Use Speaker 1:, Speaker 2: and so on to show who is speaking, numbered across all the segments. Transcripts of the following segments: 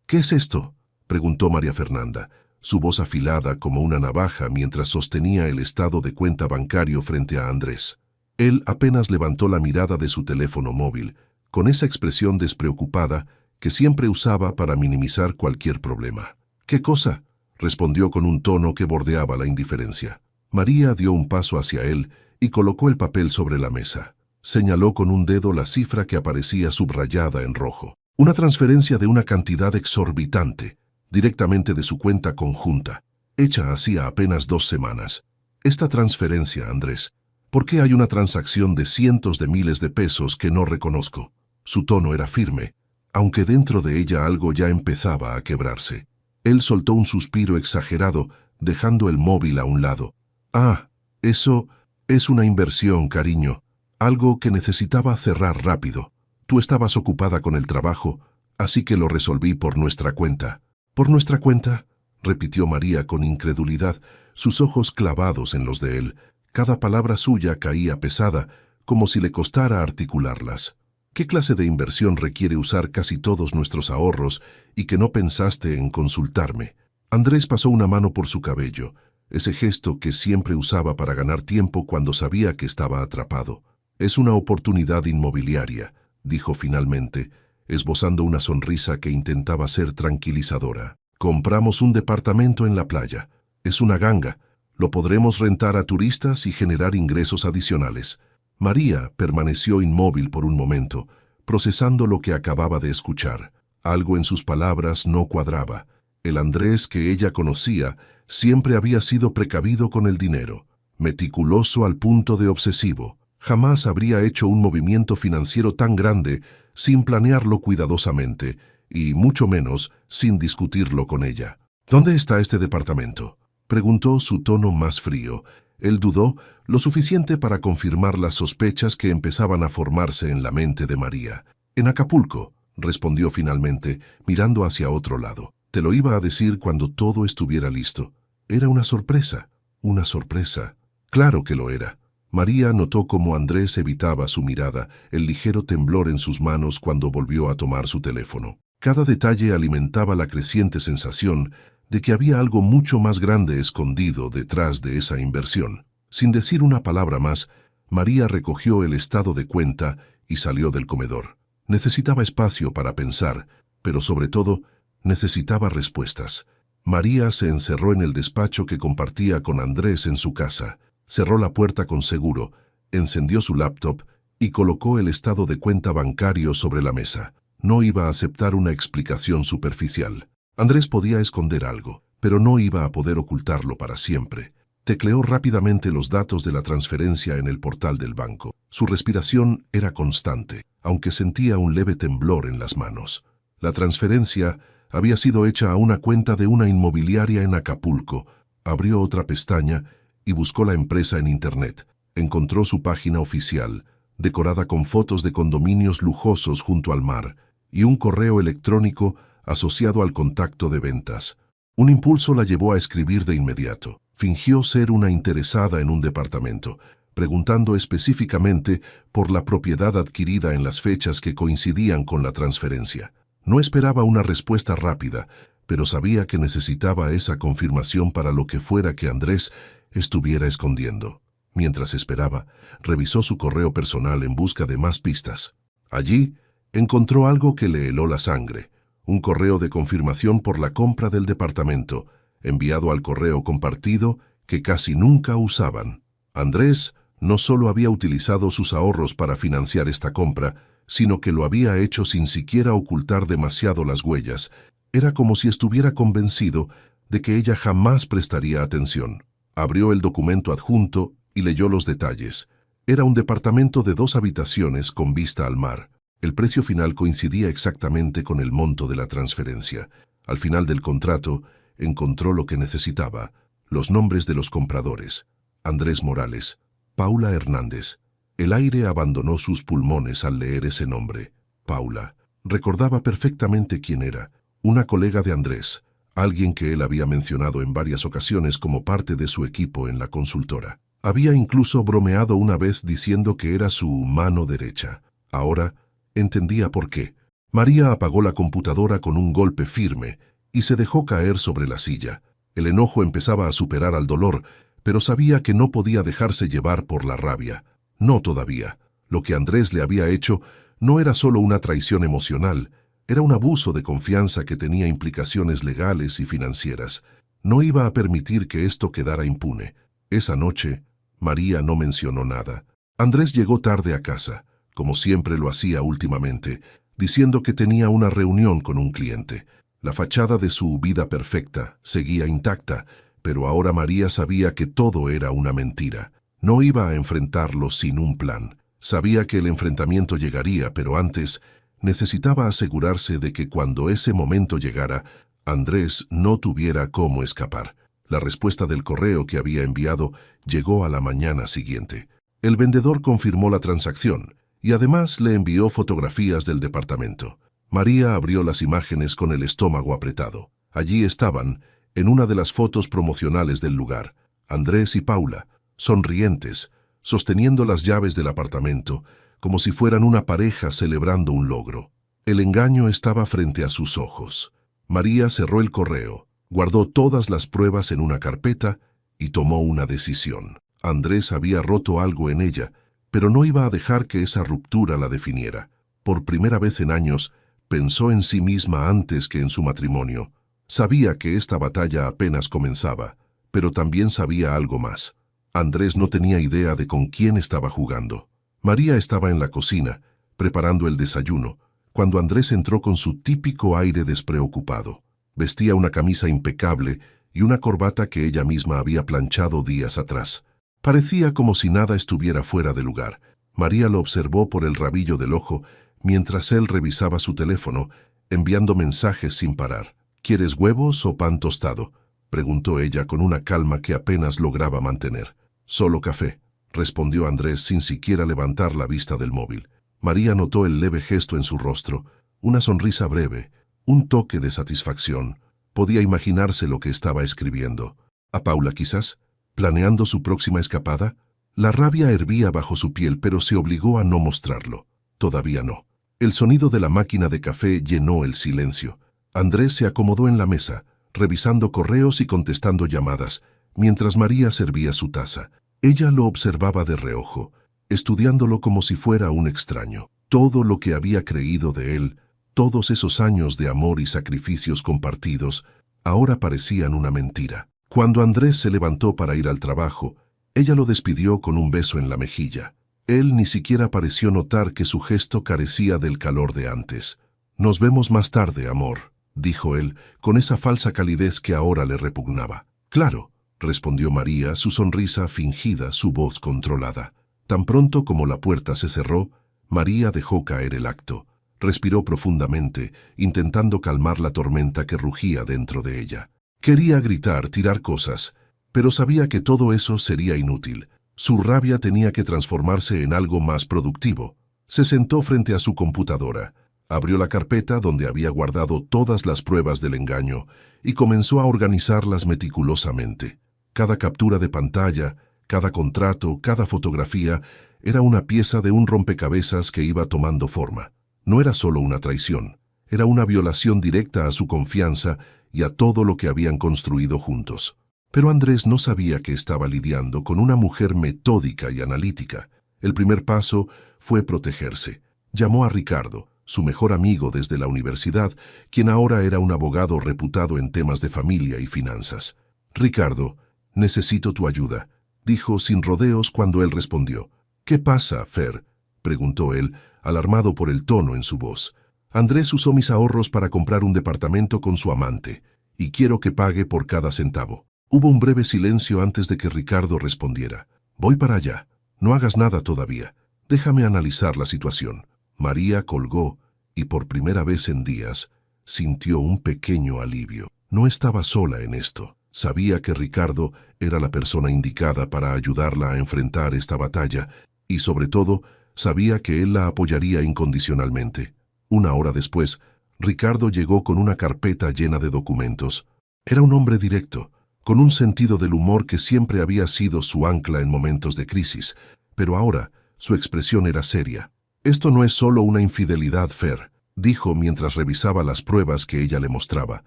Speaker 1: ¿Qué es esto?, preguntó María Fernanda, su voz afilada como una navaja mientras sostenía el estado de cuenta bancario frente a Andrés. Él apenas levantó la mirada de su teléfono móvil, con esa expresión despreocupada que siempre usaba para minimizar cualquier problema. «¿Qué cosa?», respondió con un tono que bordeaba la indiferencia. María dio un paso hacia él y colocó el papel sobre la mesa. Señaló con un dedo la cifra que aparecía subrayada en rojo. Una transferencia de una cantidad exorbitante, directamente de su cuenta conjunta, hecha hacía apenas 2 semanas. Esta transferencia, Andrés, ¿por qué hay una transacción de cientos de miles de pesos que no reconozco? Su tono era firme, aunque dentro de ella algo ya empezaba a quebrarse. Él soltó un suspiro exagerado, dejando el móvil a un lado. «Ah, eso es una inversión, cariño. Algo que necesitaba cerrar rápido. Tú estabas ocupada con el trabajo, así que lo resolví por nuestra cuenta». «¿Por nuestra cuenta?», repitió María con incredulidad, sus ojos clavados en los de él. Cada palabra suya caía pesada, como si le costara articularlas. «¿Qué clase de inversión requiere usar casi todos nuestros ahorros y que no pensaste en consultarme?» Andrés pasó una mano por su cabello, ese gesto que siempre usaba para ganar tiempo cuando sabía que estaba atrapado. «Es una oportunidad inmobiliaria», dijo finalmente, esbozando una sonrisa que intentaba ser tranquilizadora. «Compramos un departamento en la playa. Es una ganga. Lo podremos rentar a turistas y generar ingresos adicionales». María permaneció inmóvil por un momento, procesando lo que acababa de escuchar. Algo en sus palabras no cuadraba. El Andrés que ella conocía siempre había sido precavido con el dinero, meticuloso al punto de obsesivo. Jamás habría hecho un movimiento financiero tan grande sin planearlo cuidadosamente, y mucho menos sin discutirlo con ella. «¿Dónde está este departamento?», preguntó, su tono más frío. Él dudó lo suficiente para confirmar las sospechas que empezaban a formarse en la mente de María. «En Acapulco», respondió finalmente, mirando hacia otro lado. «Te lo iba a decir cuando todo estuviera listo. Era una sorpresa, una sorpresa». Claro que lo era. María notó cómo Andrés evitaba su mirada, el ligero temblor en sus manos cuando volvió a tomar su teléfono. Cada detalle alimentaba la creciente sensación de que había algo mucho más grande escondido detrás de esa inversión. Sin decir una palabra más, María recogió el estado de cuenta y salió del comedor. Necesitaba espacio para pensar, pero sobre todo, necesitaba respuestas. María se encerró en el despacho que compartía con Andrés en su casa, cerró la puerta con seguro, encendió su laptop y colocó el estado de cuenta bancario sobre la mesa. No iba a aceptar una explicación superficial. Andrés podía esconder algo, pero no iba a poder ocultarlo para siempre. Tecleó rápidamente los datos de la transferencia en el portal del banco. Su respiración era constante, aunque sentía un leve temblor en las manos. La transferencia había sido hecha a una cuenta de una inmobiliaria en Acapulco. Abrió otra pestaña y buscó la empresa en Internet. Encontró su página oficial, decorada con fotos de condominios lujosos junto al mar, y un correo electrónico asociado al contacto de ventas. Un impulso la llevó a escribir de inmediato. Fingió ser una interesada en un departamento, preguntando específicamente por la propiedad adquirida en las fechas que coincidían con la transferencia. No esperaba una respuesta rápida, pero sabía que necesitaba esa confirmación para lo que fuera que Andrés estuviera escondiendo. Mientras esperaba, revisó su correo personal en busca de más pistas. Allí encontró algo que le heló la sangre. Un correo de confirmación por la compra del departamento, enviado al correo compartido que casi nunca usaban. Andrés no solo había utilizado sus ahorros para financiar esta compra, sino que lo había hecho sin siquiera ocultar demasiado las huellas. Era como si estuviera convencido de que ella jamás prestaría atención. Abrió el documento adjunto y leyó los detalles. Era un departamento de 2 habitaciones con vista al mar. El precio final coincidía exactamente con el monto de la transferencia. Al final del contrato, encontró lo que necesitaba: los nombres de los compradores: Andrés Morales, Paula Hernández. El aire abandonó sus pulmones al leer ese nombre. Paula. Recordaba perfectamente quién era. Una colega de Andrés, alguien que él había mencionado en varias ocasiones como parte de su equipo en la consultora. Había incluso bromeado una vez diciendo que era su mano derecha. Ahora entendía por qué. María apagó la computadora con un golpe firme y se dejó caer sobre la silla. El enojo empezaba a superar al dolor, pero sabía que no podía dejarse llevar por la rabia. No todavía. Lo que Andrés le había hecho no era solo una traición emocional, era un abuso de confianza que tenía implicaciones legales y financieras. No iba a permitir que esto quedara impune. Esa noche, María no mencionó nada. Andrés llegó tarde a casa, como siempre lo hacía últimamente, diciendo que tenía una reunión con un cliente. La fachada de su vida perfecta seguía intacta, pero ahora María sabía que todo era una mentira. No iba a enfrentarlo sin un plan. Sabía que el enfrentamiento llegaría, pero antes necesitaba asegurarse de que cuando ese momento llegara, Andrés no tuviera cómo escapar. La respuesta del correo que había enviado llegó a la mañana siguiente. El vendedor confirmó la transacción y además le envió fotografías del departamento. María abrió las imágenes con el estómago apretado. Allí estaban, en una de las fotos promocionales del lugar, Andrés y Paula, sonrientes, sosteniendo las llaves del apartamento, como si fueran una pareja celebrando un logro. El engaño estaba frente a sus ojos. María cerró el correo, guardó todas las pruebas en una carpeta y tomó una decisión. Andrés había roto algo en ella, pero no iba a dejar que esa ruptura la definiera. Por primera vez en años, pensó en sí misma antes que en su matrimonio. Sabía que esta batalla apenas comenzaba, pero también sabía algo más. Andrés no tenía idea de con quién estaba jugando. María estaba en la cocina, preparando el desayuno, cuando Andrés entró con su típico aire despreocupado. Vestía una camisa impecable y una corbata que ella misma había planchado días atrás. Parecía como si nada estuviera fuera de lugar. María lo observó por el rabillo del ojo mientras él revisaba su teléfono, enviando mensajes sin parar. ¿Quieres huevos o pan tostado?, preguntó ella con una calma que apenas lograba mantener. Solo café, respondió Andrés sin siquiera levantar la vista del móvil. María notó el leve gesto en su rostro, una sonrisa breve, un toque de satisfacción. Podía imaginarse lo que estaba escribiendo. ¿A Paula quizás? ¿Planeando su próxima escapada? La rabia hervía bajo su piel, pero se obligó a no mostrarlo. Todavía no. El sonido de la máquina de café llenó el silencio. Andrés se acomodó en la mesa, revisando correos y contestando llamadas, mientras María servía su taza. Ella lo observaba de reojo, estudiándolo como si fuera un extraño. Todo lo que había creído de él, todos esos años de amor y sacrificios compartidos, ahora parecían una mentira. Cuando Andrés se levantó para ir al trabajo, ella lo despidió con un beso en la mejilla. Él ni siquiera pareció notar que su gesto carecía del calor de antes. «Nos vemos más tarde, amor», dijo él, con esa falsa calidez que ahora le repugnaba. «Claro», respondió María, su sonrisa fingida, su voz controlada. Tan pronto como la puerta se cerró, María dejó caer el acto. Respiró profundamente, intentando calmar la tormenta que rugía dentro de ella. Quería gritar, tirar cosas, pero sabía que todo eso sería inútil. Su rabia tenía que transformarse en algo más productivo. Se sentó frente a su computadora, abrió la carpeta donde había guardado todas las pruebas del engaño y comenzó a organizarlas meticulosamente. Cada captura de pantalla, cada contrato, cada fotografía era una pieza de un rompecabezas que iba tomando forma. No era solo una traición, era una violación directa a su confianza y a todo lo que habían construido juntos. Pero Andrés no sabía que estaba lidiando con una mujer metódica y analítica. El primer paso fue protegerse. Llamó a Ricardo, su mejor amigo desde la universidad, quien ahora era un abogado reputado en temas de familia y finanzas. «Ricardo, necesito tu ayuda», dijo sin rodeos cuando él respondió. «¿Qué pasa, Fer?», preguntó él, alarmado por el tono en su voz. «Andrés usó mis ahorros para comprar un departamento con su amante, y quiero que pague por cada centavo». Hubo un breve silencio antes de que Ricardo respondiera. «Voy para allá. No hagas nada todavía. Déjame analizar la situación». María colgó y por primera vez en días sintió un pequeño alivio. No estaba sola en esto. Sabía que Ricardo era la persona indicada para ayudarla a enfrentar esta batalla y, sobre todo, sabía que él la apoyaría incondicionalmente. Una hora después, Ricardo llegó con una carpeta llena de documentos. Era un hombre directo, con un sentido del humor que siempre había sido su ancla en momentos de crisis, pero ahora su expresión era seria. «Esto no es solo una infidelidad, Fer», dijo mientras revisaba las pruebas que ella le mostraba.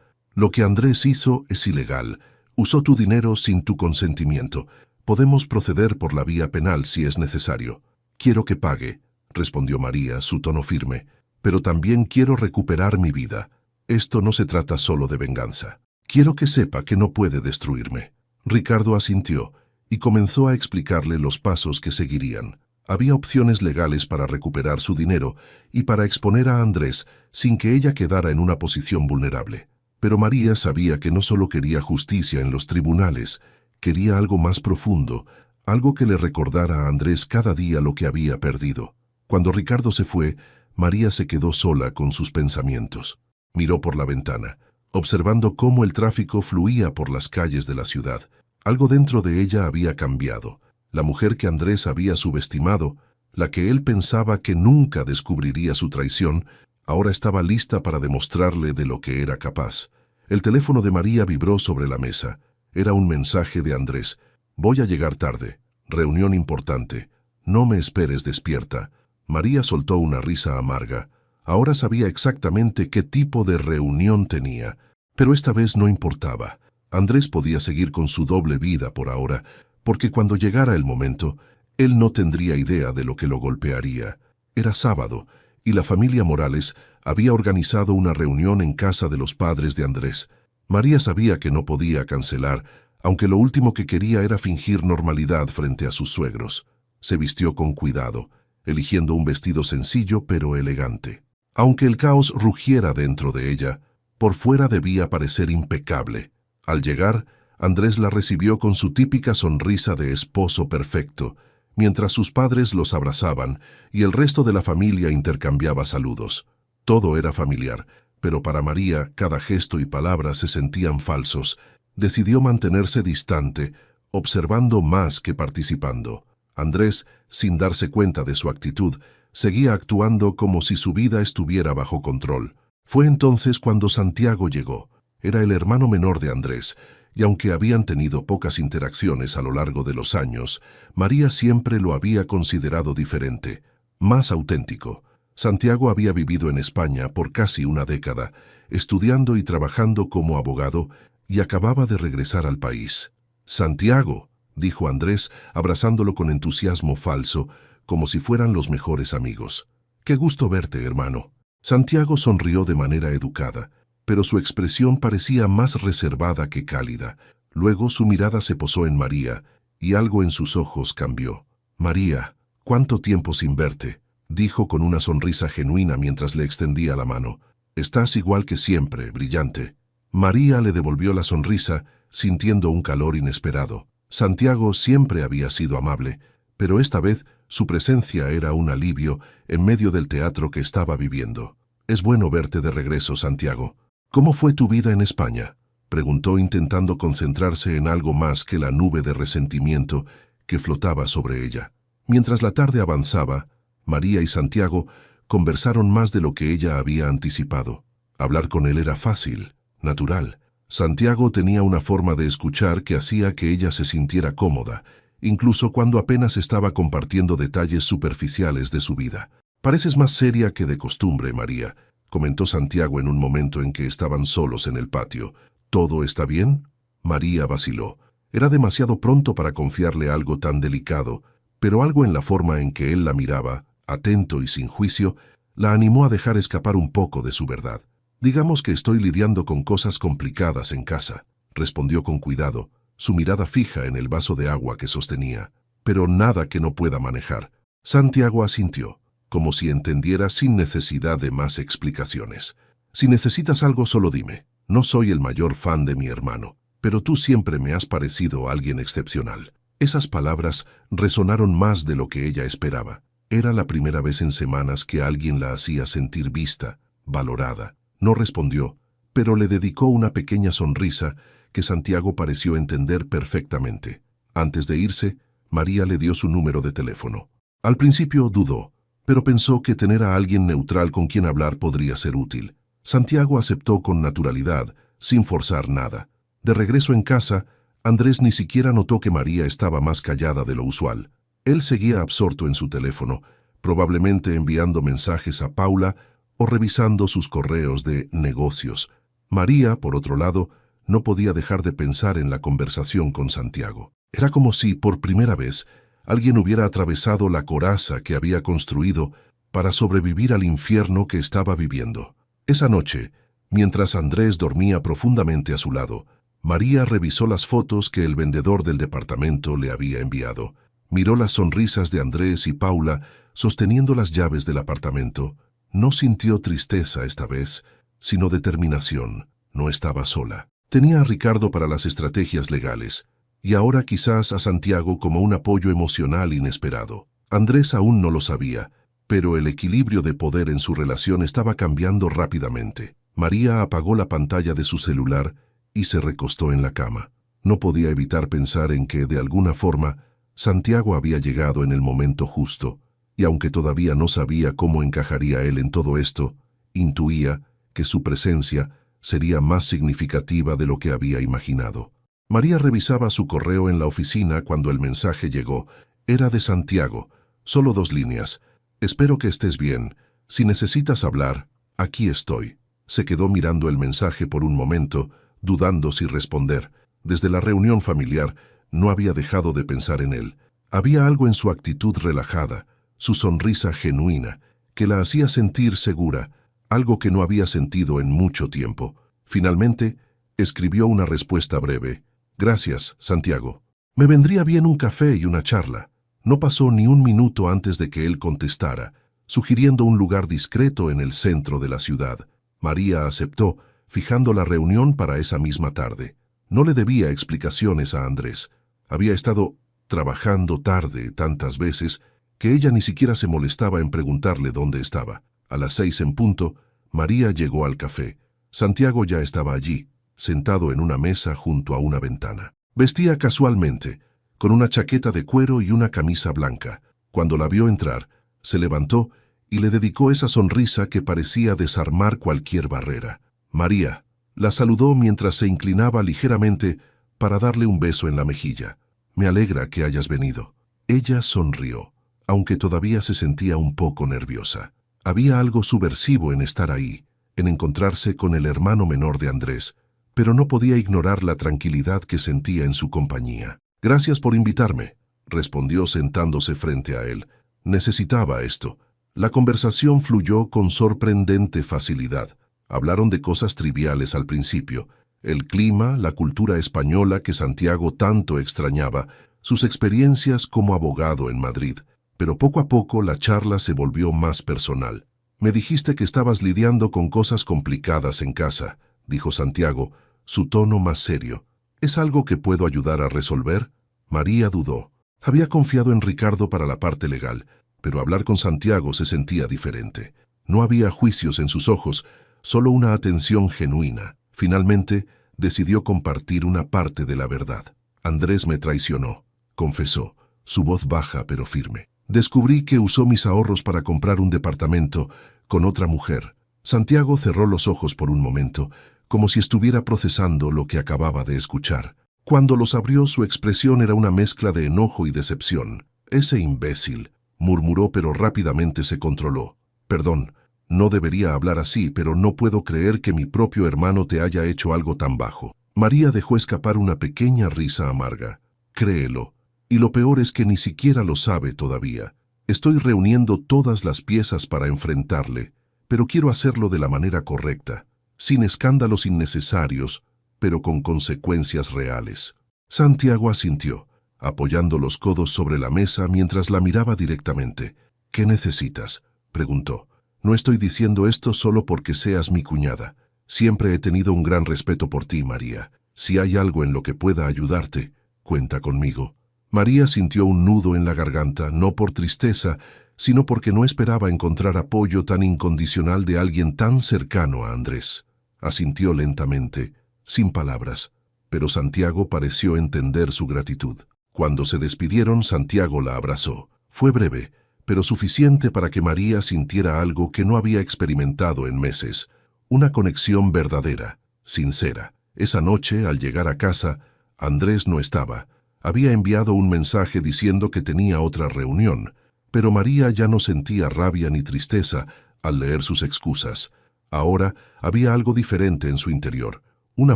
Speaker 1: Lo que Andrés hizo es ilegal. Usó tu dinero sin tu consentimiento. Podemos proceder por la vía penal si es necesario. Quiero que pague, respondió María, su tono firme, pero también quiero recuperar mi vida. Esto no se trata solo de venganza. Quiero que sepa que no puede destruirme. Ricardo asintió y comenzó a explicarle los pasos que seguirían. Había opciones legales para recuperar su dinero y para exponer a Andrés sin que ella quedara en una posición vulnerable. Pero María sabía que no solo quería justicia en los tribunales, quería algo más profundo, algo que le recordara a Andrés cada día lo que había perdido. Cuando Ricardo se fue, María se quedó sola con sus pensamientos. Miró por la ventana, observando cómo el tráfico fluía por las calles de la ciudad. Algo dentro de ella había cambiado. La mujer que Andrés había subestimado, la que él pensaba que nunca descubriría su traición, ahora estaba lista para demostrarle de lo que era capaz. El teléfono de María vibró sobre la mesa. Era un mensaje de Andrés. Voy a llegar tarde. Reunión importante. No me esperes despierta. María soltó una risa amarga. Ahora sabía exactamente qué tipo de reunión tenía, pero esta vez no importaba. Andrés podía seguir con su doble vida por ahora, porque cuando llegara el momento, él no tendría idea de lo que lo golpearía. Era sábado, y la familia Morales había organizado una reunión en casa de los padres de Andrés. María sabía que no podía cancelar, aunque lo último que quería era fingir normalidad frente a sus suegros. Se vistió con cuidado, eligiendo un vestido sencillo pero elegante. Aunque el caos rugiera dentro de ella, por fuera debía parecer impecable. Al llegar, Andrés la recibió con su típica sonrisa de esposo perfecto, mientras sus padres los abrazaban y el resto de la familia intercambiaba saludos. Todo era familiar, pero para María cada gesto y palabra se sentían falsos. Decidió mantenerse distante, observando más que participando. Andrés, sin darse cuenta de su actitud, seguía actuando como si su vida estuviera bajo control. Fue entonces cuando Santiago llegó. Era el hermano menor de Andrés, y aunque habían tenido pocas interacciones a lo largo de los años, María siempre lo había considerado diferente, más auténtico. Santiago había vivido en España por casi una década, estudiando y trabajando como abogado, y acababa de regresar al país. «Santiago», dijo Andrés, abrazándolo con entusiasmo falso, como si fueran los mejores amigos. «Qué gusto verte, hermano». Santiago sonrió de manera educada, pero su expresión parecía más reservada que cálida. Luego su mirada se posó en María, y algo en sus ojos cambió. «María, ¿cuánto tiempo sin verte?», dijo con una sonrisa genuina mientras le extendía la mano. «Estás igual que siempre, brillante». María le devolvió la sonrisa, sintiendo un calor inesperado. Santiago siempre había sido amable, pero esta vez su presencia era un alivio en medio del teatro que estaba viviendo. «Es bueno verte de regreso, Santiago». «¿Cómo fue tu vida en España?», preguntó intentando concentrarse en algo más que la nube de resentimiento que flotaba sobre ella. Mientras la tarde avanzaba, María y Santiago conversaron más de lo que ella había anticipado. Hablar con él era fácil, natural. Santiago tenía una forma de escuchar que hacía que ella se sintiera cómoda, incluso cuando apenas estaba compartiendo detalles superficiales de su vida. «Pareces más seria que de costumbre, María», comentó Santiago en un momento en que estaban solos en el patio. «¿Todo está bien?». María vaciló. Era demasiado pronto para confiarle algo tan delicado, pero algo en la forma en que él la miraba, atento y sin juicio, la animó a dejar escapar un poco de su verdad. «Digamos que estoy lidiando con cosas complicadas en casa», respondió con cuidado, su mirada fija en el vaso de agua que sostenía. «Pero nada que no pueda manejar». Santiago asintió, como si entendiera sin necesidad de más explicaciones. «Si necesitas algo, solo dime. No soy el mayor fan de mi hermano, pero tú siempre me has parecido alguien excepcional». Esas palabras resonaron más de lo que ella esperaba. Era la primera vez en semanas que alguien la hacía sentir vista, valorada. No respondió, pero le dedicó una pequeña sonrisa que Santiago pareció entender perfectamente. Antes de irse, María le dio su número de teléfono. Al principio dudó, pero pensó que tener a alguien neutral con quien hablar podría ser útil. Santiago aceptó con naturalidad, sin forzar nada. De regreso en casa, Andrés ni siquiera notó que María estaba más callada de lo usual. Él seguía absorto en su teléfono, probablemente enviando mensajes a Paula o revisando sus correos de negocios. María, por otro lado, no podía dejar de pensar en la conversación con Santiago. Era como si, por primera vez, alguien hubiera atravesado la coraza que había construido para sobrevivir al infierno que estaba viviendo. Esa noche, mientras Andrés dormía profundamente a su lado, María revisó las fotos que el vendedor del departamento le había enviado. Miró las sonrisas de Andrés y Paula sosteniendo las llaves del apartamento. No sintió tristeza esta vez, sino determinación. No estaba sola. Tenía a Ricardo para las estrategias legales, y ahora quizás a Santiago como un apoyo emocional inesperado. Andrés aún no lo sabía, pero el equilibrio de poder en su relación estaba cambiando rápidamente. María apagó la pantalla de su celular y se recostó en la cama. No podía evitar pensar en que, de alguna forma, Santiago había llegado en el momento justo, y aunque todavía no sabía cómo encajaría él en todo esto, intuía que su presencia sería más significativa de lo que había imaginado. María revisaba su correo en la oficina cuando el mensaje llegó. Era de Santiago, solo 2 líneas. «Espero que estés bien. Si necesitas hablar, aquí estoy». Se quedó mirando el mensaje por un momento, dudando si responder. Desde la reunión familiar, no había dejado de pensar en él. Había algo en su actitud relajada, su sonrisa genuina, que la hacía sentir segura, algo que no había sentido en mucho tiempo. Finalmente, escribió una respuesta breve. «Gracias, Santiago. Me vendría bien un café y una charla». No pasó ni un minuto antes de que él contestara, sugiriendo un lugar discreto en el centro de la ciudad. María aceptó, fijando la reunión para esa misma tarde. No le debía explicaciones a Andrés. Había estado trabajando tarde tantas veces que ella ni siquiera se molestaba en preguntarle dónde estaba. A las 6 en punto, María llegó al café. Santiago ya estaba allí, sentado en una mesa junto a una ventana. Vestía casualmente, con una chaqueta de cuero y una camisa blanca. Cuando la vio entrar, se levantó y le dedicó esa sonrisa que parecía desarmar cualquier barrera. «María», la saludó mientras se inclinaba ligeramente para darle un beso en la mejilla. «Me alegra que hayas venido». Ella sonrió, aunque todavía se sentía un poco nerviosa. Había algo subversivo en estar ahí, en encontrarse con el hermano menor de Andrés, pero no podía ignorar la tranquilidad que sentía en su compañía. «Gracias por invitarme», respondió sentándose frente a él. Necesitaba esto. La conversación fluyó con sorprendente facilidad. Hablaron de cosas triviales al principio: el clima, la cultura española que Santiago tanto extrañaba, sus experiencias como abogado en Madrid. Pero poco a poco la charla se volvió más personal. «Me dijiste que estabas lidiando con cosas complicadas en casa», dijo Santiago, su tono más serio. «¿Es algo que puedo ayudar a resolver?» María dudó. Había confiado en Ricardo para la parte legal, pero hablar con Santiago se sentía diferente. No había juicios en sus ojos, solo una atención genuina. Finalmente, decidió compartir una parte de la verdad. «Andrés me traicionó», confesó, su voz baja pero firme. «Descubrí que usó mis ahorros para comprar un departamento con otra mujer». Santiago cerró los ojos por un momento, como si estuviera procesando lo que acababa de escuchar. Cuando los abrió, su expresión era una mezcla de enojo y decepción. «Ese imbécil», murmuró, pero rápidamente se controló. «Perdón, no debería hablar así, pero no puedo creer que mi propio hermano te haya hecho algo tan bajo». María dejó escapar una pequeña risa amarga. «Créelo. Y lo peor es que ni siquiera lo sabe todavía. Estoy reuniendo todas las piezas para enfrentarle, pero quiero hacerlo de la manera correcta, sin escándalos innecesarios, pero con consecuencias reales». Santiago asintió, apoyando los codos sobre la mesa mientras la miraba directamente. «¿Qué necesitas?», preguntó. «No estoy diciendo esto solo porque seas mi cuñada. Siempre he tenido un gran respeto por ti, María. Si hay algo en lo que pueda ayudarte, cuenta conmigo». María sintió un nudo en la garganta, no por tristeza, sino porque no esperaba encontrar apoyo tan incondicional de alguien tan cercano a Andrés. Asintió lentamente, sin palabras, pero Santiago pareció entender su gratitud. Cuando se despidieron, Santiago la abrazó. Fue breve, pero suficiente para que María sintiera algo que no había experimentado en meses, una conexión verdadera, sincera. Esa noche, al llegar a casa, Andrés no estaba. Había enviado un mensaje diciendo que tenía otra reunión, pero María ya no sentía rabia ni tristeza, al leer sus excusas. Ahora había algo diferente en su interior, una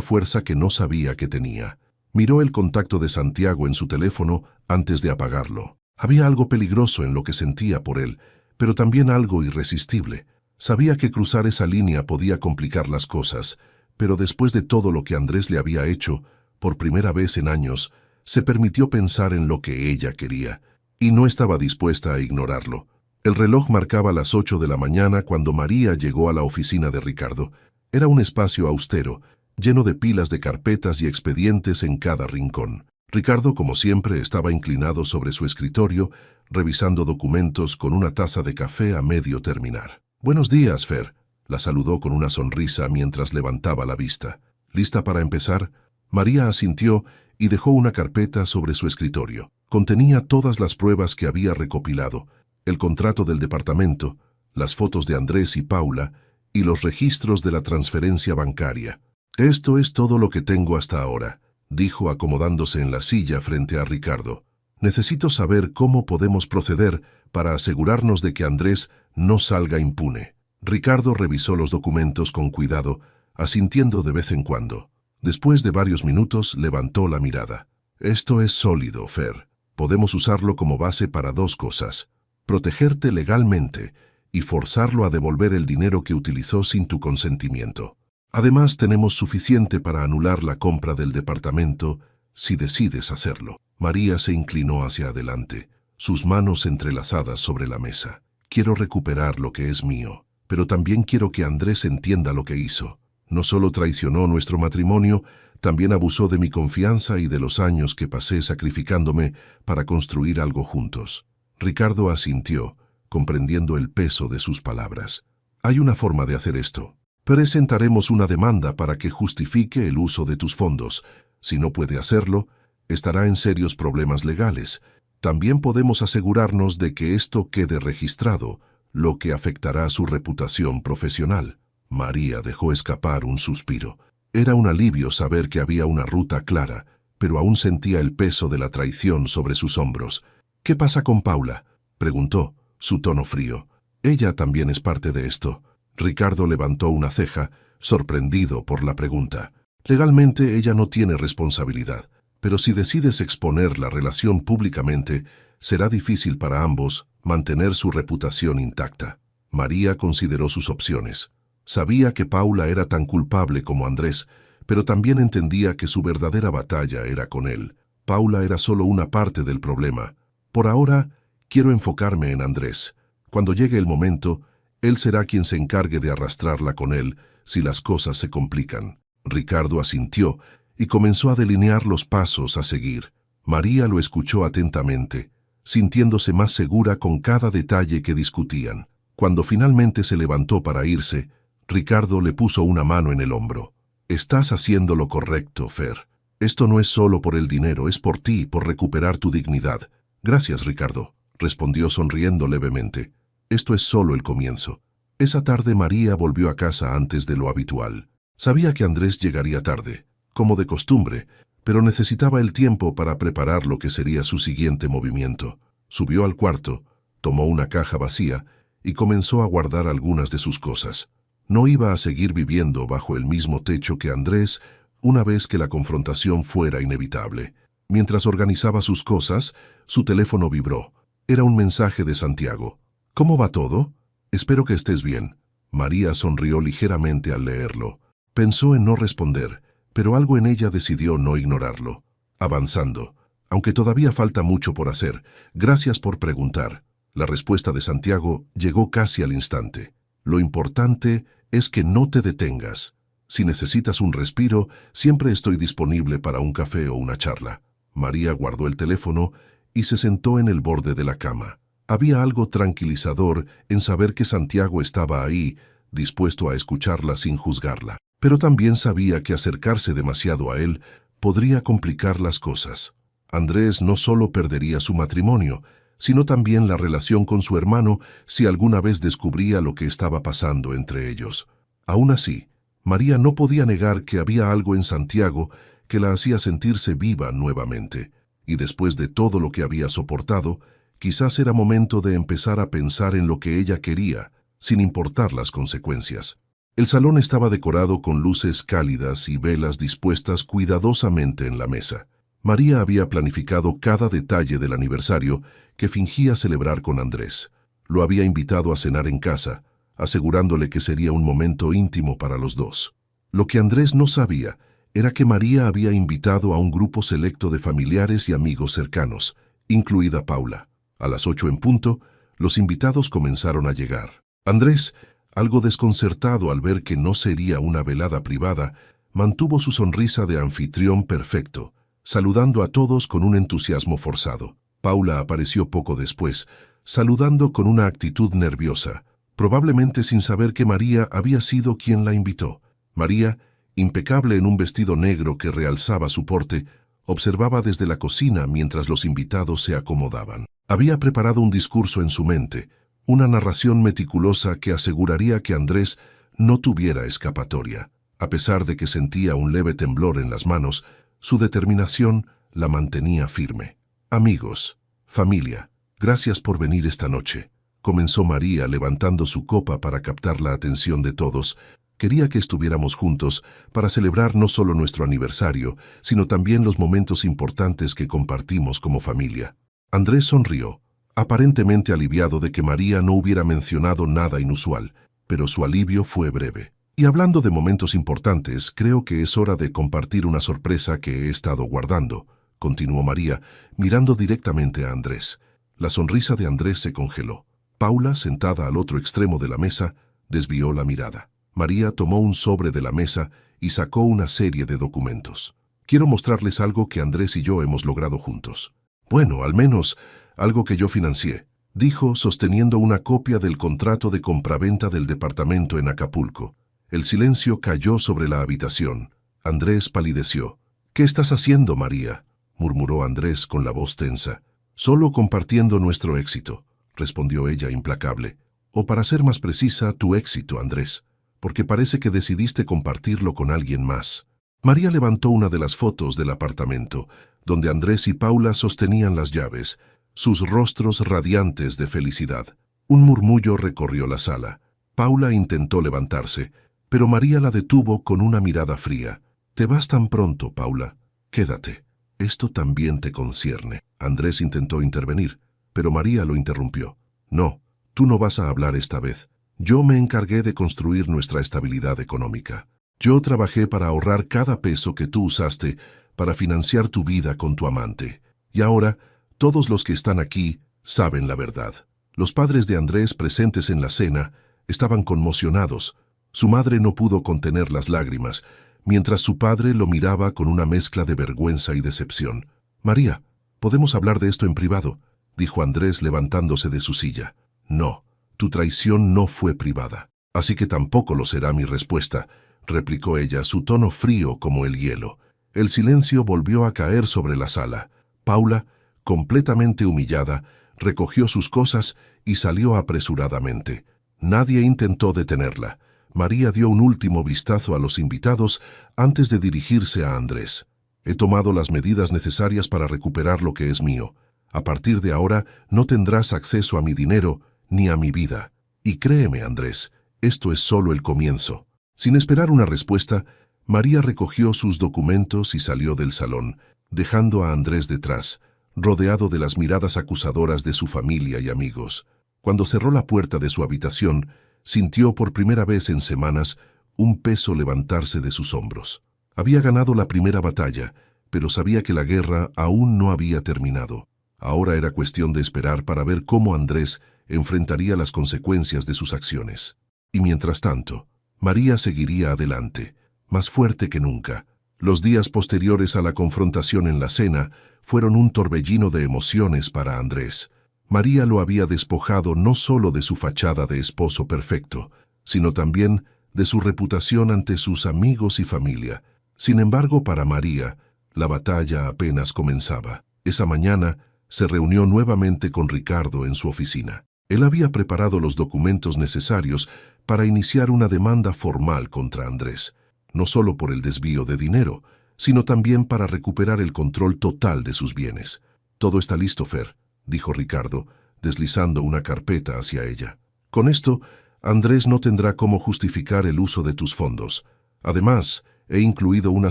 Speaker 1: fuerza que no sabía que tenía. Miró el contacto de Santiago en su teléfono antes de apagarlo. Había algo peligroso en lo que sentía por él, pero también algo irresistible. Sabía que cruzar esa línea podía complicar las cosas, pero después de todo lo que Andrés le había hecho, por primera vez en años, se permitió pensar en lo que ella quería, y no estaba dispuesta a ignorarlo. El reloj marcaba las 8 de la mañana cuando María llegó a la oficina de Ricardo. Era un espacio austero, lleno de pilas de carpetas y expedientes en cada rincón. Ricardo, como siempre, estaba inclinado sobre su escritorio, revisando documentos con una taza de café a medio terminar. «Buenos días, Fer», la saludó con una sonrisa mientras levantaba la vista. «¿Lista para empezar?» María asintió y dejó una carpeta sobre su escritorio. Contenía todas las pruebas que había recopilado, el contrato del departamento, las fotos de Andrés y Paula y los registros de la transferencia bancaria. «Esto es todo lo que tengo hasta ahora», dijo acomodándose en la silla frente a Ricardo. «Necesito saber cómo podemos proceder para asegurarnos de que Andrés no salga impune». Ricardo revisó los documentos con cuidado, asintiendo de vez en cuando. Después de varios minutos, levantó la mirada. «Esto es sólido, Fer. Podemos usarlo como base para dos cosas: protegerte legalmente y forzarlo a devolver el dinero que utilizó sin tu consentimiento. Además, tenemos suficiente para anular la compra del departamento si decides hacerlo». María se inclinó hacia adelante, sus manos entrelazadas sobre la mesa. «Quiero recuperar lo que es mío, pero también quiero que Andrés entienda lo que hizo. No solo traicionó nuestro matrimonio, también abusó de mi confianza y de los años que pasé sacrificándome para construir algo juntos». Ricardo asintió, comprendiendo el peso de sus palabras. «Hay una forma de hacer esto. Presentaremos una demanda para que justifique el uso de tus fondos. Si no puede hacerlo, estará en serios problemas legales. También podemos asegurarnos de que esto quede registrado, lo que afectará su reputación profesional». María dejó escapar un suspiro. Era un alivio saber que había una ruta clara, pero aún sentía el peso de la traición sobre sus hombros. «¿Qué pasa con Paula?», preguntó, su tono frío. «Ella también es parte de esto». Ricardo levantó una ceja, sorprendido por la pregunta. «Legalmente ella no tiene responsabilidad, pero si decides exponer la relación públicamente, será difícil para ambos mantener su reputación intacta». María consideró sus opciones. Sabía que Paula era tan culpable como Andrés, pero también entendía que su verdadera batalla era con él. Paula era solo una parte del problema. «Por ahora, quiero enfocarme en Andrés. Cuando llegue el momento, él será quien se encargue de arrastrarla con él si las cosas se complican». Ricardo asintió y comenzó a delinear los pasos a seguir. María lo escuchó atentamente, sintiéndose más segura con cada detalle que discutían. Cuando finalmente se levantó para irse, Ricardo le puso una mano en el hombro. «Estás haciendo lo correcto, Fer. Esto no es solo por el dinero, es por ti, por recuperar tu dignidad». «Gracias, Ricardo», respondió sonriendo levemente. «Esto es solo el comienzo». Esa tarde María volvió a casa antes de lo habitual. Sabía que Andrés llegaría tarde, como de costumbre, pero necesitaba el tiempo para preparar lo que sería su siguiente movimiento. Subió al cuarto, tomó una caja vacía y comenzó a guardar algunas de sus cosas. No iba a seguir viviendo bajo el mismo techo que Andrés una vez que la confrontación fuera inevitable. Mientras organizaba sus cosas, su teléfono vibró. Era un mensaje de Santiago. «¿Cómo va todo? Espero que estés bien». María sonrió ligeramente al leerlo. Pensó en no responder, pero algo en ella decidió no ignorarlo. Avanzando. «Aunque todavía falta mucho por hacer, gracias por preguntar». La respuesta de Santiago llegó casi al instante. «Lo importante es que no te detengas. Si necesitas un respiro, siempre estoy disponible para un café o una charla». María guardó el teléfono y se sentó en el borde de la cama. Había algo tranquilizador en saber que Santiago estaba ahí, dispuesto a escucharla sin juzgarla. Pero también sabía que acercarse demasiado a él podría complicar las cosas. Andrés no solo perdería su matrimonio, sino también la relación con su hermano si alguna vez descubría lo que estaba pasando entre ellos. Aún así, María no podía negar que había algo en Santiago que la hacía sentirse viva nuevamente, y después de todo lo que había soportado, quizás era momento de empezar a pensar en lo que ella quería, sin importar las consecuencias. El salón estaba decorado con luces cálidas y velas dispuestas cuidadosamente en la mesa. María había planificado cada detalle del aniversario que fingía celebrar con Andrés. Lo había invitado a cenar en casa, asegurándole que sería un momento íntimo para los dos. Lo que Andrés no sabía era que María había invitado a un grupo selecto de familiares y amigos cercanos, incluida Paula. A las 8 en punto, los invitados comenzaron a llegar. Andrés, algo desconcertado al ver que no sería una velada privada, mantuvo su sonrisa de anfitrión perfecto, saludando a todos con un entusiasmo forzado. Paula apareció poco después, saludando con una actitud nerviosa, probablemente sin saber que María había sido quien la invitó. María, impecable en un vestido negro que realzaba su porte, observaba desde la cocina mientras los invitados se acomodaban. Había preparado un discurso en su mente, una narración meticulosa que aseguraría que Andrés no tuviera escapatoria. A pesar de que sentía un leve temblor en las manos, su determinación la mantenía firme. Amigos, familia, gracias por venir esta noche, comenzó María levantando su copa para captar la atención de todos. Quería que estuviéramos juntos para celebrar no solo nuestro aniversario, sino también los momentos importantes que compartimos como familia. Andrés sonrió, aparentemente aliviado de que María no hubiera mencionado nada inusual, pero su alivio fue breve. Y hablando de momentos importantes, creo que es hora de compartir una sorpresa que he estado guardando, continuó María, mirando directamente a Andrés. La sonrisa de Andrés se congeló. Paula, sentada al otro extremo de la mesa, desvió la mirada. María tomó un sobre de la mesa y sacó una serie de documentos. Quiero mostrarles algo que Andrés y yo hemos logrado juntos. Bueno, al menos algo que yo financié, dijo sosteniendo una copia del contrato de compraventa del departamento en Acapulco. El silencio cayó sobre la habitación. Andrés palideció. ¿Qué estás haciendo, María?, murmuró Andrés con la voz tensa. Solo compartiendo nuestro éxito, respondió ella implacable. O para ser más precisa, tu éxito, Andrés, porque parece que decidiste compartirlo con alguien más. María levantó una de las fotos del apartamento, donde Andrés y Paula sostenían las llaves, sus rostros radiantes de felicidad. Un murmullo recorrió la sala. Paula intentó levantarse, pero María la detuvo con una mirada fría. «Te vas tan pronto, Paula. Quédate. Esto también te concierne». Andrés intentó intervenir, pero María lo interrumpió. «No, tú no vas a hablar esta vez. Yo me encargué de construir nuestra estabilidad económica. Yo trabajé para ahorrar cada peso que tú usaste para financiar tu vida con tu amante. Y ahora, todos los que están aquí saben la verdad». Los padres de Andrés presentes en la cena estaban conmocionados. Su madre no pudo contener las lágrimas, mientras su padre lo miraba con una mezcla de vergüenza y decepción. «María, ¿podemos hablar de esto en privado?», dijo Andrés levantándose de su silla. «No, tu traición no fue privada. Así que tampoco lo será mi respuesta», replicó ella, su tono frío como el hielo. El silencio volvió a caer sobre la sala. Paula, completamente humillada, recogió sus cosas y salió apresuradamente. Nadie intentó detenerla. María dio un último vistazo a los invitados antes de dirigirse a Andrés. «He tomado las medidas necesarias para recuperar lo que es mío. A partir de ahora no tendrás acceso a mi dinero ni a mi vida. Y créeme, Andrés, esto es solo el comienzo». Sin esperar una respuesta, María recogió sus documentos y salió del salón, dejando a Andrés detrás, rodeado de las miradas acusadoras de su familia y amigos. Cuando cerró la puerta de su habitación, sintió por primera vez en semanas un peso levantarse de sus hombros. Había ganado la primera batalla, pero sabía que la guerra aún no había terminado. Ahora era cuestión de esperar para ver cómo Andrés enfrentaría las consecuencias de sus acciones. Y mientras tanto, María seguiría adelante, más fuerte que nunca. Los días posteriores a la confrontación en la cena fueron un torbellino de emociones para Andrés. María lo había despojado no solo de su fachada de esposo perfecto, sino también de su reputación ante sus amigos y familia. Sin embargo, para María, la batalla apenas comenzaba. Esa mañana se reunió nuevamente con Ricardo en su oficina. Él había preparado los documentos necesarios para iniciar una demanda formal contra Andrés, no solo por el desvío de dinero, sino también para recuperar el control total de sus bienes. «Todo está listo, Fer», dijo Ricardo, deslizando una carpeta hacia ella. Con esto, Andrés no tendrá cómo justificar el uso de tus fondos. Además, he incluido una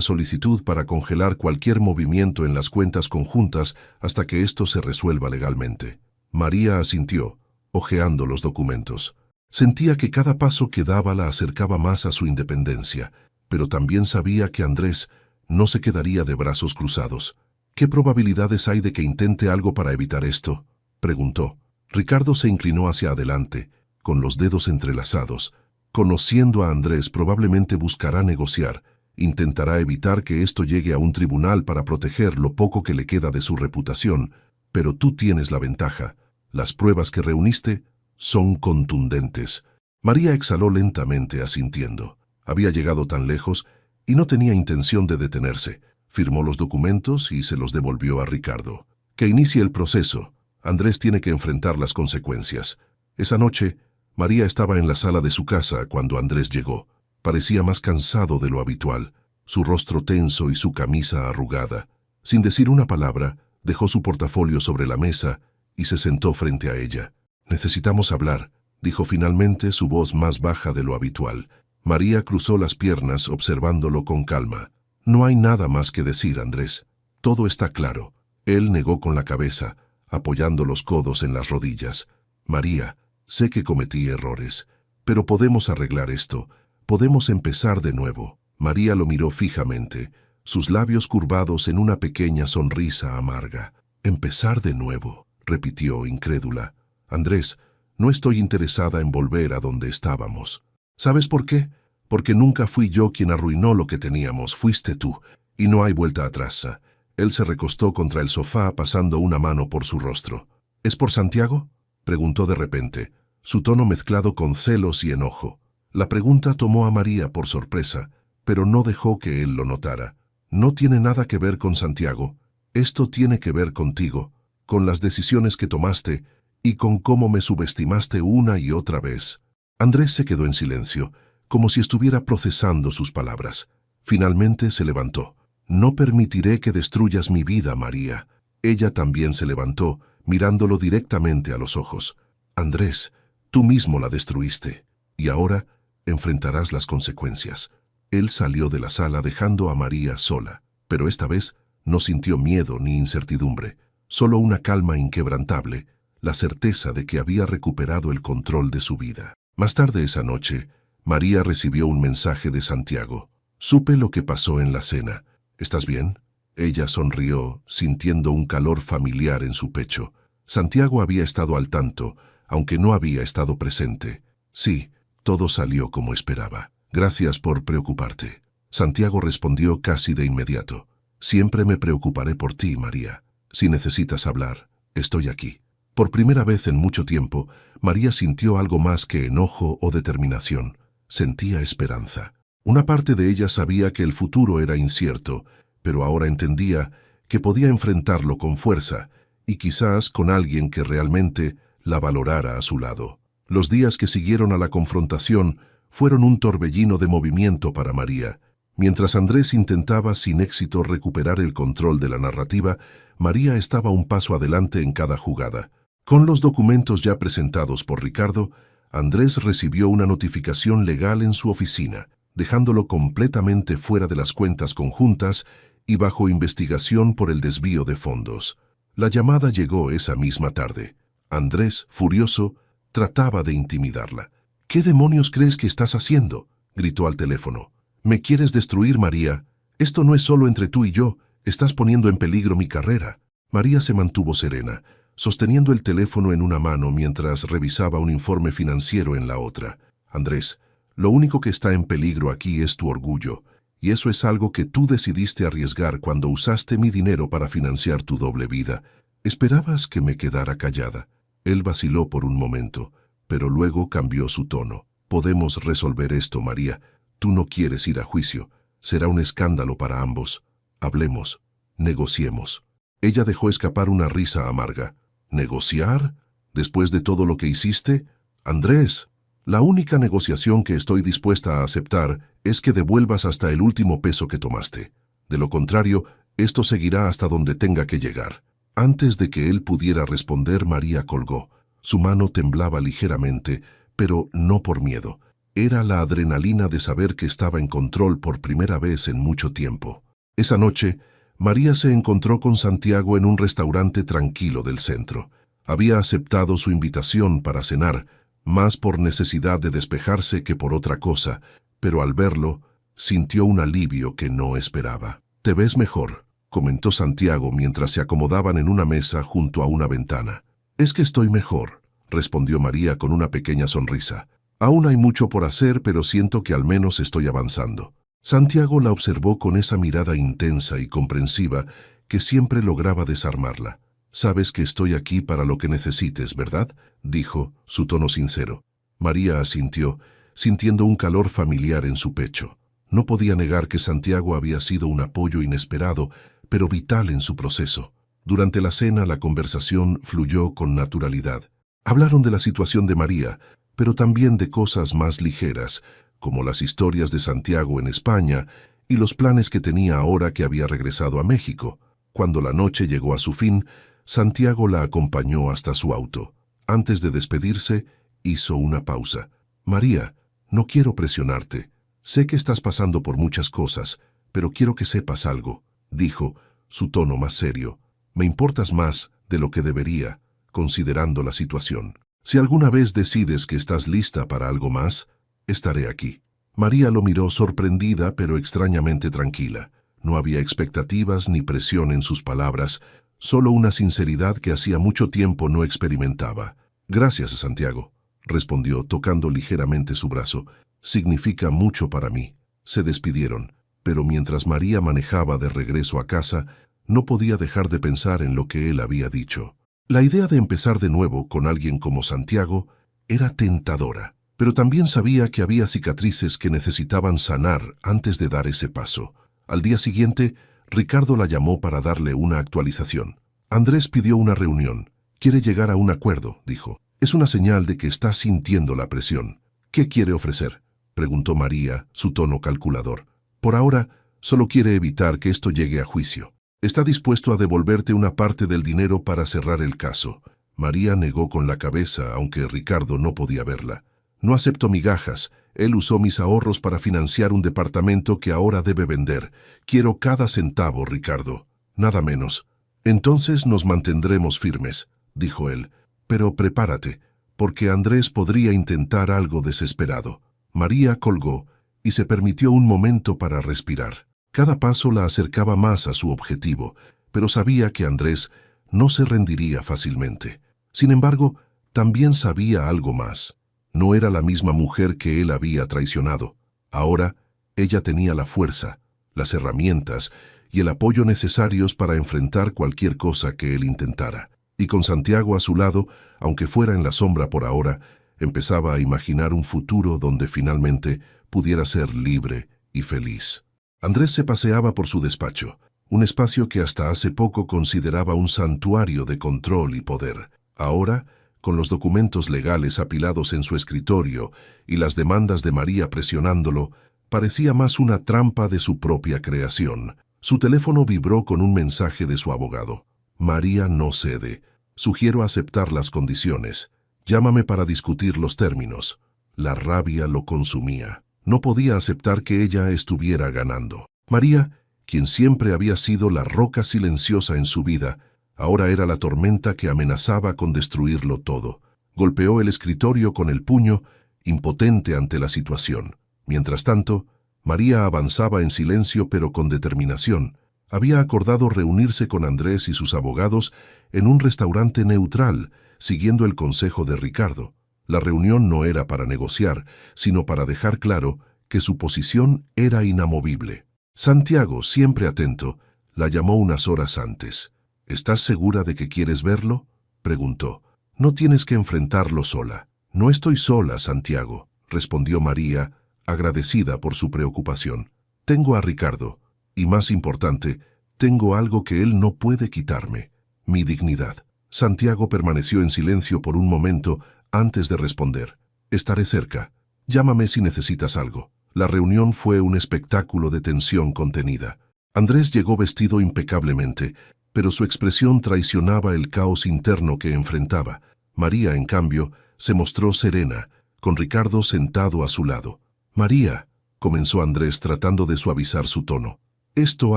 Speaker 1: solicitud para congelar cualquier movimiento en las cuentas conjuntas hasta que esto se resuelva legalmente. María asintió, hojeando los documentos. Sentía que cada paso que daba la acercaba más a su independencia, pero también sabía que Andrés no se quedaría de brazos cruzados. ¿Qué probabilidades hay de que intente algo para evitar esto?, preguntó. Ricardo se inclinó hacia adelante, con los dedos entrelazados. Conociendo a Andrés, probablemente buscará negociar. Intentará evitar que esto llegue a un tribunal para proteger lo poco que le queda de su reputación, pero tú tienes la ventaja. Las pruebas que reuniste son contundentes. María exhaló lentamente, asintiendo. Había llegado tan lejos y no tenía intención de detenerse. Firmó los documentos y se los devolvió a Ricardo. Que inicie el proceso. Andrés tiene que enfrentar las consecuencias. Esa noche, María estaba en la sala de su casa cuando Andrés llegó. Parecía más cansado de lo habitual, su rostro tenso y su camisa arrugada. Sin decir una palabra, dejó su portafolio sobre la mesa y se sentó frente a ella. «Necesitamos hablar», dijo finalmente, su voz más baja de lo habitual. María cruzó las piernas observándolo con calma. «No hay nada más que decir, Andrés. Todo está claro». Él negó con la cabeza, apoyando los codos en las rodillas. «María, sé que cometí errores, pero podemos arreglar esto. Podemos empezar de nuevo». María lo miró fijamente, sus labios curvados en una pequeña sonrisa amarga. «Empezar de nuevo», repitió, incrédula. «Andrés, no estoy interesada en volver a donde estábamos. ¿Sabes por qué? Porque nunca fui yo quien arruinó lo que teníamos, fuiste tú, y no hay vuelta atrás». Él se recostó contra el sofá pasando una mano por su rostro. «¿Es por Santiago?», preguntó de repente, su tono mezclado con celos y enojo. La pregunta tomó a María por sorpresa, pero no dejó que él lo notara. «No tiene nada que ver con Santiago. Esto tiene que ver contigo, con las decisiones que tomaste y con cómo me subestimaste una y otra vez». Andrés se quedó en silencio, como si estuviera procesando sus palabras. Finalmente se levantó. «No permitiré que destruyas mi vida, María». Ella también se levantó, mirándolo directamente a los ojos. «Andrés, tú mismo la destruiste, y ahora enfrentarás las consecuencias». Él salió de la sala dejando a María sola, pero esta vez no sintió miedo ni incertidumbre, solo una calma inquebrantable, la certeza de que había recuperado el control de su vida. Más tarde esa noche, María recibió un mensaje de Santiago. «Supe lo que pasó en la cena. ¿Estás bien?». Ella sonrió, sintiendo un calor familiar en su pecho. Santiago había estado al tanto, aunque no había estado presente. «Sí, todo salió como esperaba. Gracias por preocuparte». Santiago respondió casi de inmediato. «Siempre me preocuparé por ti, María. Si necesitas hablar, estoy aquí». Por primera vez en mucho tiempo, María sintió algo más que enojo o determinación. Sentía esperanza. Una parte de ella sabía que el futuro era incierto, pero ahora entendía que podía enfrentarlo con fuerza y quizás con alguien que realmente la valorara a su lado. Los días que siguieron a la confrontación fueron un torbellino de movimiento para María. Mientras Andrés intentaba sin éxito recuperar el control de la narrativa, María estaba un paso adelante en cada jugada. Con los documentos ya presentados por Ricardo, Andrés recibió una notificación legal en su oficina, dejándolo completamente fuera de las cuentas conjuntas y bajo investigación por el desvío de fondos. La llamada llegó esa misma tarde. Andrés, furioso, trataba de intimidarla. «¿Qué demonios crees que estás haciendo?», gritó al teléfono. «¿Me quieres destruir, María? Esto no es solo entre tú y yo, estás poniendo en peligro mi carrera». María se mantuvo serena, sosteniendo el teléfono en una mano mientras revisaba un informe financiero en la otra. «Andrés, lo único que está en peligro aquí es tu orgullo, y eso es algo que tú decidiste arriesgar cuando usaste mi dinero para financiar tu doble vida. ¿Esperabas que me quedara callada?». Él vaciló por un momento, pero luego cambió su tono. «Podemos resolver esto, María. Tú no quieres ir a juicio. Será un escándalo para ambos. Hablemos. Negociemos». Ella dejó escapar una risa amarga. «¿Negociar? ¿Después de todo lo que hiciste? Andrés, la única negociación que estoy dispuesta a aceptar es que devuelvas hasta el último peso que tomaste. De lo contrario, esto seguirá hasta donde tenga que llegar». Antes de que él pudiera responder, María colgó. Su mano temblaba ligeramente, pero no por miedo. Era la adrenalina de saber que estaba en control por primera vez en mucho tiempo. Esa noche, María se encontró con Santiago en un restaurante tranquilo del centro. Había aceptado su invitación para cenar, más por necesidad de despejarse que por otra cosa, pero al verlo, sintió un alivio que no esperaba. «Te ves mejor», comentó Santiago mientras se acomodaban en una mesa junto a una ventana. «Es que estoy mejor», respondió María con una pequeña sonrisa. «Aún hay mucho por hacer, pero siento que al menos estoy avanzando». Santiago la observó con esa mirada intensa y comprensiva que siempre lograba desarmarla. «Sabes que estoy aquí para lo que necesites, ¿verdad?», dijo, su tono sincero. María asintió, sintiendo un calor familiar en su pecho. No podía negar que Santiago había sido un apoyo inesperado, pero vital en su proceso. Durante la cena, la conversación fluyó con naturalidad. Hablaron de la situación de María, pero también de cosas más ligeras, como las historias de Santiago en España y los planes que tenía ahora que había regresado a México. Cuando la noche llegó a su fin, Santiago la acompañó hasta su auto. Antes de despedirse, hizo una pausa. «María, no quiero presionarte. Sé que estás pasando por muchas cosas, pero quiero que sepas algo», dijo, su tono más serio. «Me importas más de lo que debería, considerando la situación. Si alguna vez decides que estás lista para algo más, estaré aquí». María lo miró sorprendida pero extrañamente tranquila. No había expectativas ni presión en sus palabras, solo una sinceridad que hacía mucho tiempo no experimentaba. «Gracias, Santiago», respondió tocando ligeramente su brazo. «Significa mucho para mí». Se despidieron, pero mientras María manejaba de regreso a casa, no podía dejar de pensar en lo que él había dicho. La idea de empezar de nuevo con alguien como Santiago era tentadora, pero también sabía que había cicatrices que necesitaban sanar antes de dar ese paso. Al día siguiente, Ricardo la llamó para darle una actualización. «Andrés pidió una reunión. Quiere llegar a un acuerdo», dijo. «Es una señal de que está sintiendo la presión». «¿Qué quiere ofrecer?», preguntó María, su tono calculador. «Por ahora, solo quiere evitar que esto llegue a juicio. Está dispuesto a devolverte una parte del dinero para cerrar el caso». María negó con la cabeza, aunque Ricardo no podía verla. «No acepto migajas. Él usó mis ahorros para financiar un departamento que ahora debe vender. Quiero cada centavo, Ricardo. Nada menos». «Entonces nos mantendremos firmes», dijo él. «Pero prepárate, porque Andrés podría intentar algo desesperado». María colgó y se permitió un momento para respirar. Cada paso la acercaba más a su objetivo, pero sabía que Andrés no se rendiría fácilmente. Sin embargo, también sabía algo más. No era la misma mujer que él había traicionado. Ahora, ella tenía la fuerza, las herramientas y el apoyo necesarios para enfrentar cualquier cosa que él intentara. Y con Santiago a su lado, aunque fuera en la sombra por ahora, empezaba a imaginar un futuro donde finalmente pudiera ser libre y feliz. Andrés se paseaba por su despacho, un espacio que hasta hace poco consideraba un santuario de control y poder. Ahora, con los documentos legales apilados en su escritorio y las demandas de María presionándolo, parecía más una trampa de su propia creación. Su teléfono vibró con un mensaje de su abogado. «María no cede. Sugiero aceptar las condiciones. Llámame para discutir los términos». La rabia lo consumía. No podía aceptar que ella estuviera ganando. María, quien siempre había sido la roca silenciosa en su vida, ahora era la tormenta que amenazaba con destruirlo todo. Golpeó el escritorio con el puño, impotente ante la situación. Mientras tanto, María avanzaba en silencio pero con determinación. Había acordado reunirse con Andrés y sus abogados en un restaurante neutral, siguiendo el consejo de Ricardo. La reunión no era para negociar, sino para dejar claro que su posición era inamovible. Santiago, siempre atento, la llamó unas horas antes. «¿Estás segura de que quieres verlo?», preguntó. «No tienes que enfrentarlo sola». «No estoy sola, Santiago», respondió María, agradecida por su preocupación. «Tengo a Ricardo, y más importante, tengo algo que él no puede quitarme, mi dignidad». Santiago permaneció en silencio por un momento antes de responder. «Estaré cerca. Llámame si necesitas algo». La reunión fue un espectáculo de tensión contenida. Andrés llegó vestido impecablemente, pero su expresión traicionaba el caos interno que enfrentaba. María, en cambio, se mostró serena, con Ricardo sentado a su lado. «María», comenzó Andrés tratando de suavizar su tono, «esto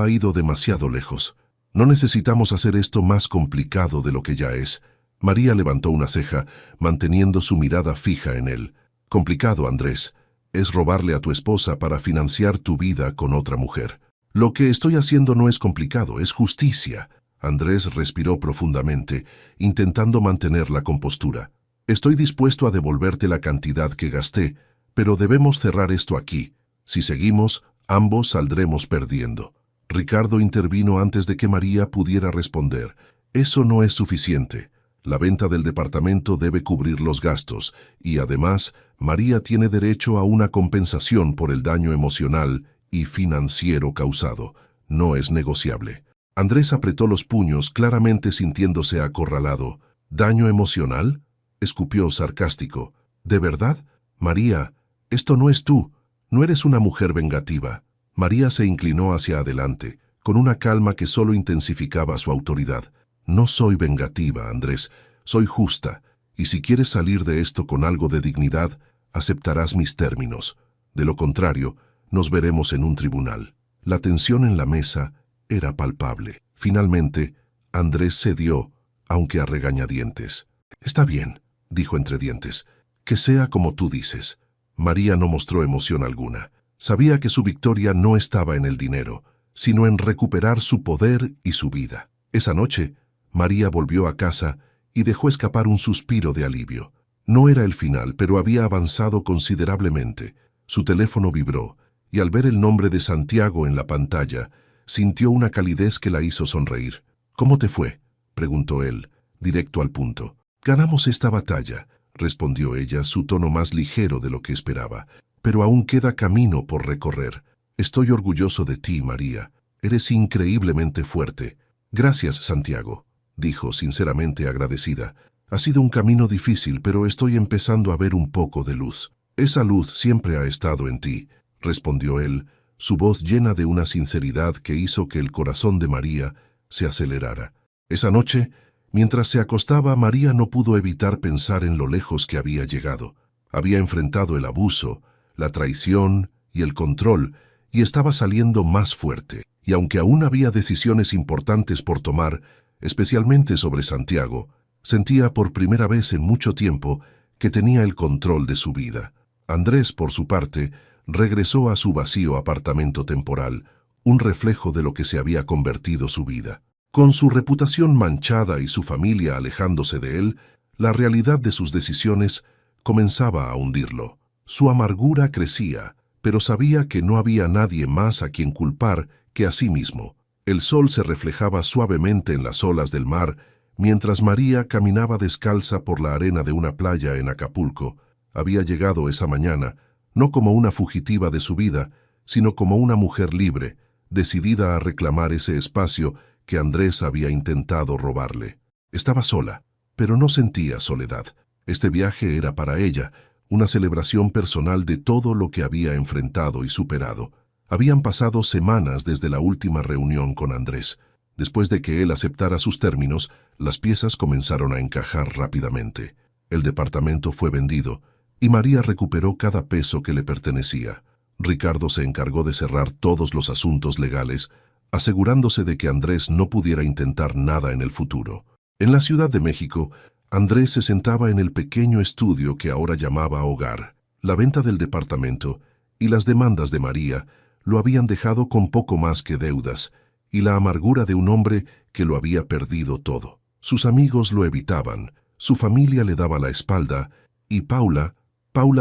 Speaker 1: ha ido demasiado lejos. No necesitamos hacer esto más complicado de lo que ya es». María levantó una ceja, manteniendo su mirada fija en él. «Complicado, Andrés. Es robarle a tu esposa para financiar tu vida con otra mujer. Lo que estoy haciendo no es complicado, es justicia». Andrés respiró profundamente, intentando mantener la compostura. «Estoy dispuesto a devolverte la cantidad que gasté, pero debemos cerrar esto aquí. Si seguimos, ambos saldremos perdiendo». Ricardo intervino antes de que María pudiera responder. «Eso no es suficiente. La venta del departamento debe cubrir los gastos y, además, María tiene derecho a una compensación por el daño emocional y financiero causado. No es negociable». Andrés apretó los puños, claramente sintiéndose acorralado. «¿Daño emocional?», escupió sarcástico. «¿De verdad? María, esto no es tú. No eres una mujer vengativa». María se inclinó hacia adelante, con una calma que solo intensificaba su autoridad. «No soy vengativa, Andrés. Soy justa. Y si quieres salir de esto con algo de dignidad, aceptarás mis términos. De lo contrario, nos veremos en un tribunal». La tensión en la mesa era palpable. Finalmente, Andrés cedió, aunque a regañadientes. «Está bien», dijo entre dientes. «Que sea como tú dices». María no mostró emoción alguna. Sabía que su victoria no estaba en el dinero, sino en recuperar su poder y su vida. Esa noche, María volvió a casa y dejó escapar un suspiro de alivio. No era el final, pero había avanzado considerablemente. Su teléfono vibró, y al ver el nombre de Santiago en la pantalla, sintió una calidez que la hizo sonreír. «¿Cómo te fue?», preguntó él, directo al punto. «Ganamos esta batalla», respondió ella, su tono más ligero de lo que esperaba. «Pero aún queda camino por recorrer. Estoy orgulloso de ti, María. Eres increíblemente fuerte». «Gracias, Santiago», dijo sinceramente agradecida. «Ha sido un camino difícil, pero estoy empezando a ver un poco de luz». «Esa luz siempre ha estado en ti», respondió él, su voz llena de una sinceridad que hizo que el corazón de María se acelerara. Esa noche, mientras se acostaba, María no pudo evitar pensar en lo lejos que había llegado. Había enfrentado el abuso, la traición y el control, y estaba saliendo más fuerte. Y aunque aún había decisiones importantes por tomar, especialmente sobre Santiago, sentía por primera vez en mucho tiempo que tenía el control de su vida. Andrés, por su parte, regresó a su vacío apartamento temporal, un reflejo de lo que se había convertido su vida. Con su reputación manchada y su familia alejándose de él, la realidad de sus decisiones comenzaba a hundirlo. Su amargura crecía, pero sabía que no había nadie más a quien culpar que a sí mismo. El sol se reflejaba suavemente en las olas del mar, mientras María caminaba descalza por la arena de una playa en Acapulco. Había llegado esa mañana, no como una fugitiva de su vida, sino como una mujer libre, decidida a reclamar ese espacio que Andrés había intentado robarle. Estaba sola, pero no sentía soledad. Este viaje era para ella, una celebración personal de todo lo que había enfrentado y superado. Habían pasado semanas desde la última reunión con Andrés. Después de que él aceptara sus términos, las piezas comenzaron a encajar rápidamente. El departamento fue vendido, y María recuperó cada peso que le pertenecía. Ricardo se encargó de cerrar todos los asuntos legales, asegurándose de que Andrés no pudiera intentar nada en el futuro. En la Ciudad de México, Andrés se sentaba en el pequeño estudio que ahora llamaba hogar. La venta del departamento y las demandas de María lo habían dejado con poco más que deudas, y la amargura de un hombre que lo había perdido todo. Sus amigos lo evitaban, su familia le daba la espalda, y Paula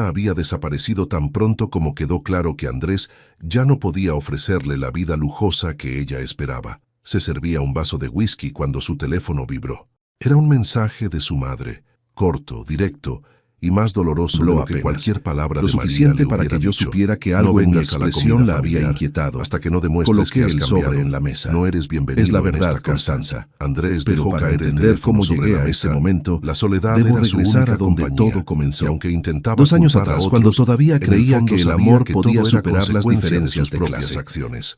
Speaker 1: había desaparecido tan pronto como quedó claro que Andrés ya no podía ofrecerle la vida lujosa que ella esperaba. Se servía un vaso de whisky cuando su teléfono vibró. Era un mensaje de su madre, corto, directo y más doloroso de lo que cualquier palabra de María le hubiera dicho. Lo suficiente para que yo supiera que algo en mi expresión la había inquietado. Hasta que no demuestres que has cambiado. Coloqué el sobre en la mesa. No eres bienvenido. Es la verdad, Constanza. Andrés dejó caer entender cómo llegué a ese momento, la soledad debo regresar a donde todo comenzó. Aunque intentaba 2 años atrás, cuando todavía creía que el amor podía superar las diferencias de clase.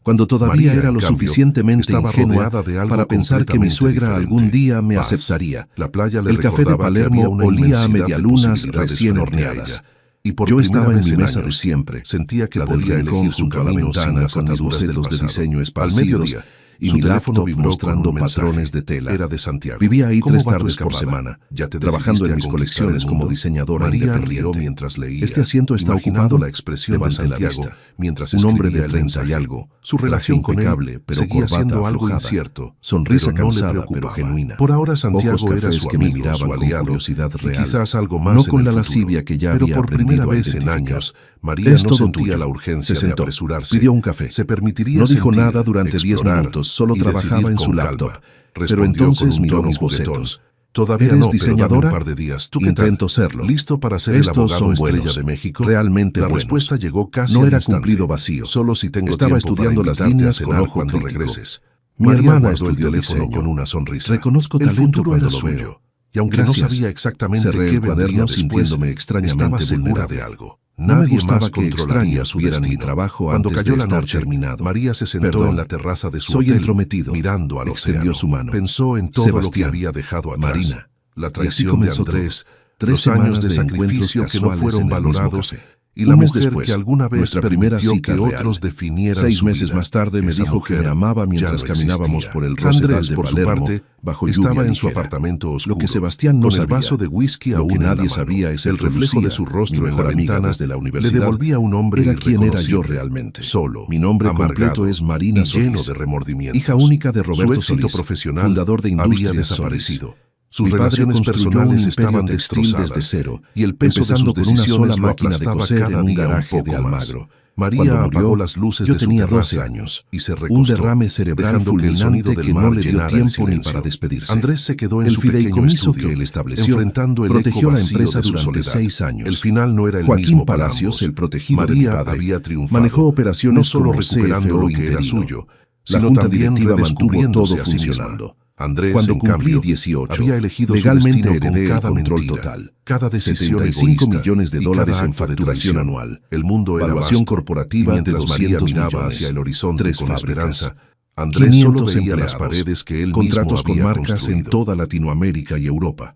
Speaker 1: Cuando todavía era lo suficientemente ingenua para pensar que mi suegra algún día me aceptaría. El café de Palermo olía a medialunas recién horneadas. Y por
Speaker 2: Yo
Speaker 1: primera
Speaker 2: estaba en
Speaker 1: vez
Speaker 2: mi mesa de
Speaker 1: años,
Speaker 2: siempre,
Speaker 1: sentía que
Speaker 2: la del
Speaker 1: podía
Speaker 2: rincón
Speaker 1: elegir su
Speaker 2: junto a la
Speaker 1: camino
Speaker 2: ventana
Speaker 1: sin
Speaker 2: con mis
Speaker 1: ataduras del
Speaker 2: bocetos de
Speaker 1: pasado.
Speaker 2: diseño
Speaker 1: Al
Speaker 2: esparcidos
Speaker 1: mediodía,
Speaker 2: y
Speaker 1: su
Speaker 2: mi
Speaker 1: teléfono
Speaker 2: laptop
Speaker 1: vibró con
Speaker 2: mostrando
Speaker 1: un mensaje.
Speaker 2: patrones de tela.
Speaker 1: Era de Santiago.
Speaker 2: Vivía ahí
Speaker 1: ¿Cómo
Speaker 2: 3
Speaker 1: va tu
Speaker 2: tardes por
Speaker 1: escapada?
Speaker 2: semana,
Speaker 1: ¿Ya te
Speaker 2: trabajando en
Speaker 1: decidiste a
Speaker 2: mis
Speaker 1: conquistar
Speaker 2: colecciones
Speaker 1: el
Speaker 2: como
Speaker 1: mundo?
Speaker 2: diseñadora
Speaker 1: María rió
Speaker 2: independiente.
Speaker 1: mientras leía.
Speaker 2: Este asiento está
Speaker 1: Imaginando
Speaker 2: ocupado.
Speaker 1: la expresión de
Speaker 2: Levanté la
Speaker 1: Santiago
Speaker 2: vista.
Speaker 1: mientras
Speaker 2: Un hombre
Speaker 1: escribía
Speaker 2: de
Speaker 1: el
Speaker 2: 30 y
Speaker 1: mensaje.
Speaker 2: algo,
Speaker 1: Su
Speaker 2: traje
Speaker 1: relación con él
Speaker 2: impecable, pero
Speaker 1: seguía
Speaker 2: corbata
Speaker 1: siendo algo
Speaker 2: aflojada,
Speaker 1: incierto,
Speaker 2: sonrisa
Speaker 1: pero no le
Speaker 2: cansada pero
Speaker 1: preocupaba.
Speaker 2: genuina,
Speaker 1: Por ahora
Speaker 2: ojos
Speaker 1: Santiago era
Speaker 2: cafés
Speaker 1: su
Speaker 2: que me
Speaker 1: amigo,
Speaker 2: miraban
Speaker 1: su
Speaker 2: con
Speaker 1: aliado,
Speaker 2: curiosidad
Speaker 1: y
Speaker 2: real,
Speaker 1: quizás algo más
Speaker 2: no
Speaker 1: en
Speaker 2: con
Speaker 1: el
Speaker 2: la
Speaker 1: futuro.
Speaker 2: lascivia que ya
Speaker 1: Pero
Speaker 2: había
Speaker 1: por primera
Speaker 2: aprendido a
Speaker 1: vez en
Speaker 2: identificar.
Speaker 1: años, María
Speaker 2: Es
Speaker 1: no
Speaker 2: todo
Speaker 1: sentía
Speaker 2: tuyo.
Speaker 1: la urgencia
Speaker 2: Se
Speaker 1: de
Speaker 2: sentó,
Speaker 1: apresurarse.
Speaker 2: pidió un café.
Speaker 1: Se permitiría
Speaker 2: No dijo
Speaker 1: sentir,
Speaker 2: nada durante 10
Speaker 1: explorar
Speaker 2: minutos, solo
Speaker 1: y
Speaker 2: trabajaba
Speaker 1: decidir
Speaker 2: en su
Speaker 1: con
Speaker 2: laptop.
Speaker 1: calma.
Speaker 2: Pero
Speaker 1: Respondió
Speaker 2: entonces
Speaker 1: con un
Speaker 2: miró
Speaker 1: tono
Speaker 2: mis
Speaker 1: juguetón.
Speaker 2: bocetos.
Speaker 1: Todavía
Speaker 2: ¿Eres
Speaker 1: no, pero dame
Speaker 2: diseñadora?
Speaker 1: un par de días. ¿Tú qué
Speaker 2: Intento
Speaker 1: tal?
Speaker 2: serlo.
Speaker 1: ¿Listo para ser el
Speaker 2: Estos
Speaker 1: abogado
Speaker 2: son
Speaker 1: estrella
Speaker 2: buenos,
Speaker 1: de México?
Speaker 2: realmente
Speaker 1: La
Speaker 2: buenos.
Speaker 1: respuesta llegó casi
Speaker 2: No
Speaker 1: al
Speaker 2: era
Speaker 1: instante.
Speaker 2: cumplido vacío.
Speaker 1: Solo si tengo
Speaker 2: Estaba
Speaker 1: tiempo para
Speaker 2: estudiando las
Speaker 1: invitarte a
Speaker 2: líneas
Speaker 1: cenar
Speaker 2: con ojo
Speaker 1: cuando
Speaker 2: crítico.
Speaker 1: regreses.
Speaker 2: Mi
Speaker 1: María
Speaker 2: hermana
Speaker 1: guardó el
Speaker 2: estudió
Speaker 1: teléfono
Speaker 2: diseño.
Speaker 1: con una sonrisa.
Speaker 2: Reconozco
Speaker 1: El
Speaker 2: talento
Speaker 1: futuro
Speaker 2: cuando
Speaker 1: era
Speaker 2: lo
Speaker 1: suyo.
Speaker 2: veo.
Speaker 1: Y aunque
Speaker 2: Gracias.
Speaker 1: no sabía exactamente
Speaker 2: Cerré
Speaker 1: qué
Speaker 2: el
Speaker 1: vendría
Speaker 2: cuaderno
Speaker 1: después,
Speaker 2: sintiéndome extrañamente
Speaker 1: estaba segura
Speaker 2: vulnerable.
Speaker 1: de algo.
Speaker 2: No me
Speaker 1: Nadie
Speaker 2: gustaba
Speaker 1: más
Speaker 2: que
Speaker 1: controlaría
Speaker 2: extraños
Speaker 1: su
Speaker 2: vieran mi
Speaker 1: destino.
Speaker 2: trabajo
Speaker 1: Cuando
Speaker 2: antes
Speaker 1: cayó
Speaker 2: de
Speaker 1: la
Speaker 2: estar
Speaker 1: noche,
Speaker 2: terminado.
Speaker 1: María se sentó
Speaker 2: Perdón,
Speaker 1: en la terraza de su
Speaker 2: soy
Speaker 1: hotel,
Speaker 2: entrometido.
Speaker 1: mirando al
Speaker 2: Extendió
Speaker 1: océano.
Speaker 2: su mano.
Speaker 1: Pensó en todo
Speaker 2: Sebastián,
Speaker 1: lo que había dejado atrás.
Speaker 2: Marina.
Speaker 1: La
Speaker 2: Y así
Speaker 1: traición de
Speaker 2: comenzó
Speaker 1: Andrés,
Speaker 2: todo. 3
Speaker 1: los años
Speaker 2: semanas
Speaker 1: de
Speaker 2: de encuentros
Speaker 1: sacrificio que no
Speaker 2: casuales
Speaker 1: fueron
Speaker 2: en el mismo
Speaker 1: valorados
Speaker 2: café.
Speaker 1: y la
Speaker 2: Un mes
Speaker 1: mujer
Speaker 2: después,
Speaker 1: que alguna vez
Speaker 2: nuestra primera
Speaker 1: permitió
Speaker 2: cita
Speaker 1: que
Speaker 2: real.
Speaker 1: otros definieran
Speaker 2: 6
Speaker 1: su
Speaker 2: meses
Speaker 1: vida.
Speaker 2: más tarde me
Speaker 1: Esa
Speaker 2: dijo que me
Speaker 1: mujer
Speaker 2: amaba
Speaker 1: ya
Speaker 2: mientras
Speaker 1: no
Speaker 2: caminábamos
Speaker 1: existía.
Speaker 2: por el Rosedal
Speaker 1: Andrés,
Speaker 2: de
Speaker 1: por su
Speaker 2: Palermo,
Speaker 1: parte,
Speaker 2: bajo
Speaker 1: estaba
Speaker 2: lluvia
Speaker 1: en su
Speaker 2: ligera.
Speaker 1: apartamento oscuro,
Speaker 2: Lo que Sebastián no
Speaker 1: con el
Speaker 2: sabía,
Speaker 1: vaso de whisky
Speaker 2: lo
Speaker 1: aún
Speaker 2: que
Speaker 1: en la
Speaker 2: nadie
Speaker 1: mano.
Speaker 2: sabía,
Speaker 1: El
Speaker 2: excepto
Speaker 1: reflejo de
Speaker 2: Lucía,
Speaker 1: su rostro
Speaker 2: mi
Speaker 1: en la
Speaker 2: mejor amiga
Speaker 1: ventana
Speaker 2: desde la
Speaker 1: le
Speaker 2: universidad,
Speaker 1: devolvía un hombre
Speaker 2: era quien era yo
Speaker 1: irreconocible,
Speaker 2: realmente.
Speaker 1: solo,
Speaker 2: Mi nombre
Speaker 1: amargado
Speaker 2: completo es Marina
Speaker 1: y lleno
Speaker 2: Solís,
Speaker 1: de remordimientos.
Speaker 2: hija única de Roberto
Speaker 1: Su éxito
Speaker 2: Solís,
Speaker 1: profesional
Speaker 2: fundador de
Speaker 1: había
Speaker 2: Industrias Solís.
Speaker 1: desaparecido. Sus
Speaker 2: Mi padre
Speaker 1: relaciones
Speaker 2: construyó un
Speaker 1: personales
Speaker 2: imperio
Speaker 1: estaban
Speaker 2: textil
Speaker 1: destrozadas
Speaker 2: desde cero,
Speaker 1: y el peso de
Speaker 2: empezando
Speaker 1: sus
Speaker 2: con una sola
Speaker 1: decisiones lo
Speaker 2: máquina de
Speaker 1: aplastaba
Speaker 2: coser
Speaker 1: cada
Speaker 2: en un
Speaker 1: día
Speaker 2: garaje
Speaker 1: poco
Speaker 2: de
Speaker 1: más.
Speaker 2: Almagro.
Speaker 1: María
Speaker 2: Cuando
Speaker 1: apagó
Speaker 2: murió,
Speaker 1: las luces
Speaker 2: yo
Speaker 1: de su
Speaker 2: tenía
Speaker 1: terraza
Speaker 2: 12 años.
Speaker 1: y se
Speaker 2: Un
Speaker 1: recostó,
Speaker 2: derrame cerebral
Speaker 1: dejando que el sonido
Speaker 2: fulminante
Speaker 1: del
Speaker 2: que
Speaker 1: mar
Speaker 2: no le dio
Speaker 1: llenara el
Speaker 2: tiempo ni
Speaker 1: silencio.
Speaker 2: para despedirse.
Speaker 1: Andrés se quedó en
Speaker 2: El
Speaker 1: su pequeño
Speaker 2: fideicomiso
Speaker 1: estudio,
Speaker 2: que él estableció
Speaker 1: enfrentando el
Speaker 2: protegió
Speaker 1: eco
Speaker 2: la
Speaker 1: vacío
Speaker 2: empresa
Speaker 1: de su
Speaker 2: durante
Speaker 1: soledad.
Speaker 2: 6 años.
Speaker 1: El final no era el
Speaker 2: Joaquín
Speaker 1: mismo para
Speaker 2: Palacios,
Speaker 1: ambos.
Speaker 2: el protegido de mi
Speaker 1: María
Speaker 2: padre,
Speaker 1: había triunfado,
Speaker 2: manejó operaciones
Speaker 1: no solo
Speaker 2: como
Speaker 1: recuperando
Speaker 2: CFO
Speaker 1: lo que era
Speaker 2: interino.
Speaker 1: suyo,
Speaker 2: La
Speaker 1: sino
Speaker 2: junta
Speaker 1: también
Speaker 2: directiva mantuvo todo
Speaker 1: redescubriéndose a sí misma.
Speaker 2: funcionando.
Speaker 1: Andrés,
Speaker 2: Cuando
Speaker 1: en
Speaker 2: cumplí
Speaker 1: cambio,
Speaker 2: 18,
Speaker 1: había elegido
Speaker 2: legalmente
Speaker 1: su destino con
Speaker 2: heredé el
Speaker 1: cada
Speaker 2: control
Speaker 1: mentira,
Speaker 2: total.
Speaker 1: cada decisión
Speaker 2: 75
Speaker 1: egoísta
Speaker 2: millones de
Speaker 1: y
Speaker 2: dólares
Speaker 1: cada
Speaker 2: en
Speaker 1: acto de
Speaker 2: facturación
Speaker 1: traición.
Speaker 2: anual.
Speaker 1: El mundo era
Speaker 2: Valuación
Speaker 1: vasto,
Speaker 2: corporativa de
Speaker 1: mientras María
Speaker 2: 200
Speaker 1: miraba
Speaker 2: millones.
Speaker 1: hacia el horizonte
Speaker 2: 3
Speaker 1: con
Speaker 2: fábricas.
Speaker 1: esperanza. Andrés solo
Speaker 2: 500
Speaker 1: veía las
Speaker 2: empleados,
Speaker 1: paredes que él
Speaker 2: contratos
Speaker 1: mismo
Speaker 2: con
Speaker 1: había
Speaker 2: marcas en
Speaker 1: construido.
Speaker 2: toda Latinoamérica y Europa.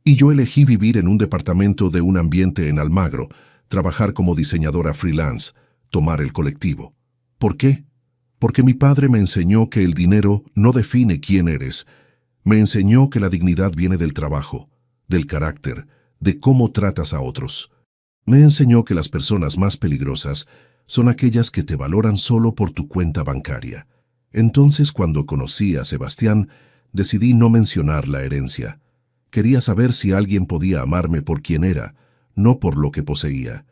Speaker 2: Y yo elegí vivir en un departamento de un ambiente en Almagro, trabajar como diseñadora freelance, tomar el colectivo. ¿Por qué? Porque mi padre me enseñó que el dinero no define quién eres. Me enseñó que la dignidad viene del trabajo, del carácter, de cómo tratas a otros. Me enseñó que las personas más peligrosas son aquellas que te valoran solo por tu cuenta bancaria. Entonces, cuando conocí a Sebastián, decidí no mencionar la herencia. Quería saber si alguien podía amarme por quien era, no por lo que poseía.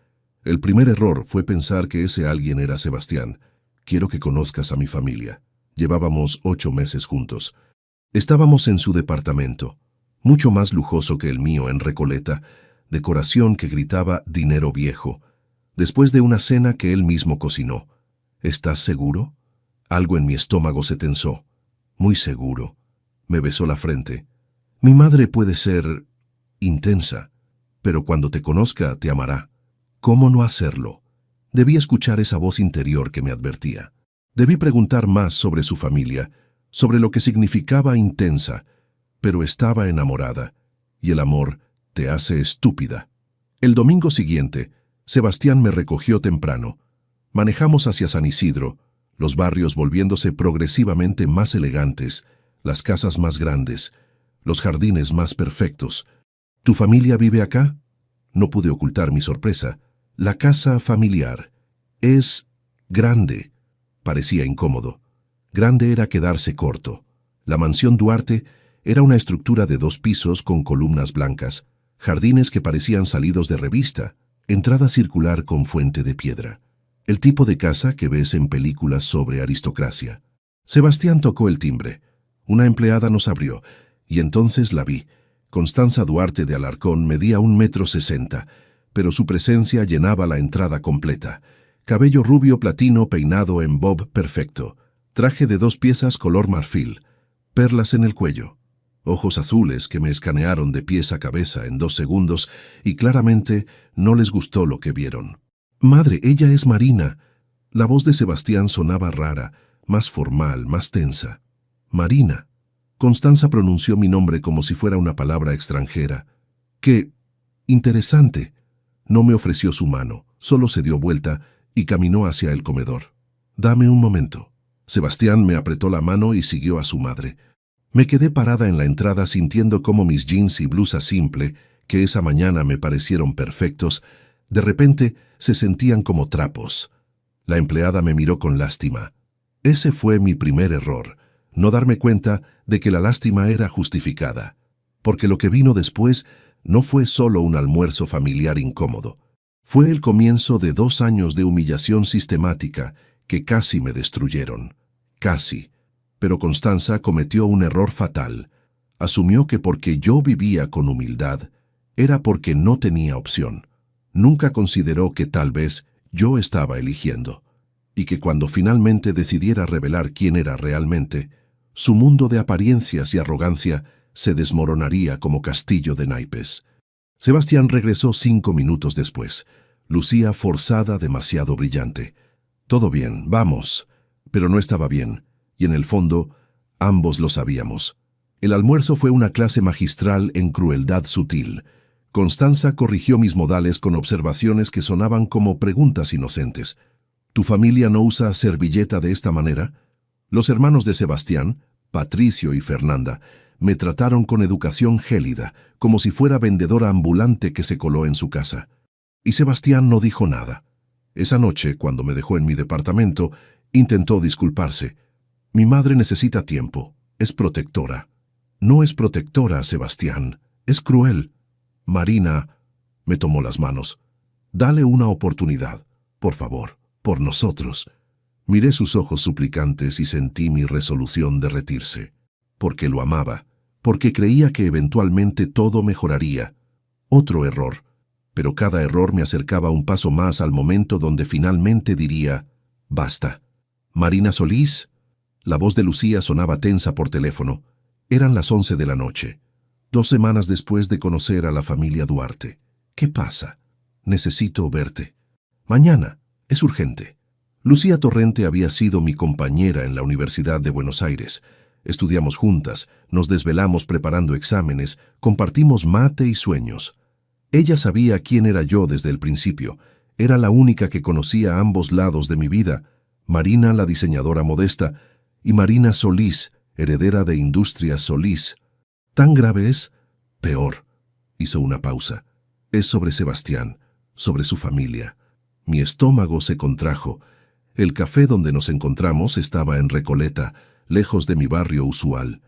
Speaker 2: El primer error fue pensar que ese alguien era Sebastián. Quiero que conozcas a mi familia. Llevábamos 8 meses juntos. Estábamos en su departamento, mucho más lujoso que el mío en Recoleta, decoración que gritaba dinero viejo, después de una cena que él mismo cocinó. ¿Estás seguro? Algo en mi estómago se tensó. Muy seguro. Me besó la frente. Mi madre puede ser intensa, pero cuando te conozca te amará. ¿Cómo no hacerlo? Debí escuchar esa voz interior que me advertía. Debí preguntar más sobre su familia, sobre lo que significaba intensa, pero estaba enamorada, y el amor te hace estúpida. El domingo siguiente, Sebastián me recogió temprano. Manejamos hacia San Isidro, los barrios volviéndose progresivamente más elegantes, las casas más grandes, los jardines más perfectos. ¿Tu familia vive acá? No pude ocultar mi sorpresa. La casa familiar es grande. Parecía incómodo. Grande era quedarse corto. La mansión Duarte era una estructura de 2 pisos con columnas blancas, jardines que parecían salidos de revista, entrada circular con fuente de piedra. El tipo de casa que ves en películas sobre aristocracia. Sebastián tocó el timbre. Una empleada nos abrió, y entonces la vi. Constanza Duarte de Alarcón medía 1,60 m, pero su presencia llenaba la entrada completa. Cabello rubio platino peinado en bob perfecto, traje de 2 piezas color marfil, perlas en el cuello, ojos azules que me escanearon de pies a cabeza en 2 segundos y claramente no les gustó lo que vieron. «Madre, ella es Marina». La voz de Sebastián sonaba rara, más formal, más tensa. «Marina». Constanza pronunció mi nombre como si fuera una palabra extranjera. «Qué interesante». No me ofreció su mano, solo se dio vuelta y caminó hacia el comedor. «Dame un momento». Sebastián me apretó la mano y siguió a su madre. Me quedé parada en la entrada sintiendo cómo mis jeans y blusa simple, que esa mañana me parecieron perfectos, de repente se sentían como trapos. La empleada me miró con lástima. Ese fue mi primer error, no darme cuenta de que la lástima era justificada, porque lo que vino después no fue solo un almuerzo familiar incómodo. Fue el comienzo de 2 años de humillación sistemática que casi me destruyeron. Casi. Pero Constanza cometió un error fatal. Asumió que porque yo vivía con humildad, era porque no tenía opción. Nunca consideró que tal vez yo estaba eligiendo, y que cuando finalmente decidiera revelar quién era realmente, su mundo de apariencias y arrogancia se desmoronaría como castillo de naipes. Sebastián regresó 5 minutos después. Lucía forzada, demasiado brillante. «Todo bien, vamos». Pero no estaba bien, y en el fondo, ambos lo sabíamos. El almuerzo fue una clase magistral en crueldad sutil. Constanza corrigió mis modales con observaciones que sonaban como preguntas inocentes. «¿Tu familia no usa servilleta de esta manera?» Los hermanos de Sebastián, Patricio y Fernanda, me trataron con educación gélida, como si fuera vendedora ambulante que se coló en su casa. Y Sebastián no dijo nada. Esa noche, cuando me dejó en mi departamento, intentó disculparse. «Mi madre necesita tiempo. Es protectora». «No es protectora, Sebastián. Es cruel». «Marina», me tomó las manos. «Dale una oportunidad. Por favor, por nosotros». Miré sus ojos suplicantes y sentí mi resolución derretirse. Porque lo amaba, porque creía que eventualmente todo mejoraría. Otro error, pero cada error me acercaba un paso más al momento donde finalmente diría, «Basta». «Marina Solís». La voz de Lucía sonaba tensa por teléfono. Eran las 11 de la noche. 2 semanas después de conocer a la familia Duarte. «¿Qué pasa?» «Necesito verte». «Mañana. Es urgente». Lucía Torrente había sido mi compañera en la Universidad de Buenos Aires. Estudiamos juntas, nos desvelamos preparando exámenes, compartimos mate y sueños. Ella sabía quién era yo desde el principio. Era la única que conocía ambos lados de mi vida. Marina, la diseñadora modesta, y Marina Solís, heredera de Industrias Solís. ¿Tan grave es? Peor. Hizo una pausa. Es sobre Sebastián, sobre su familia. Mi estómago se contrajo. El café donde nos encontramos estaba en Recoleta, lejos de mi barrio usual.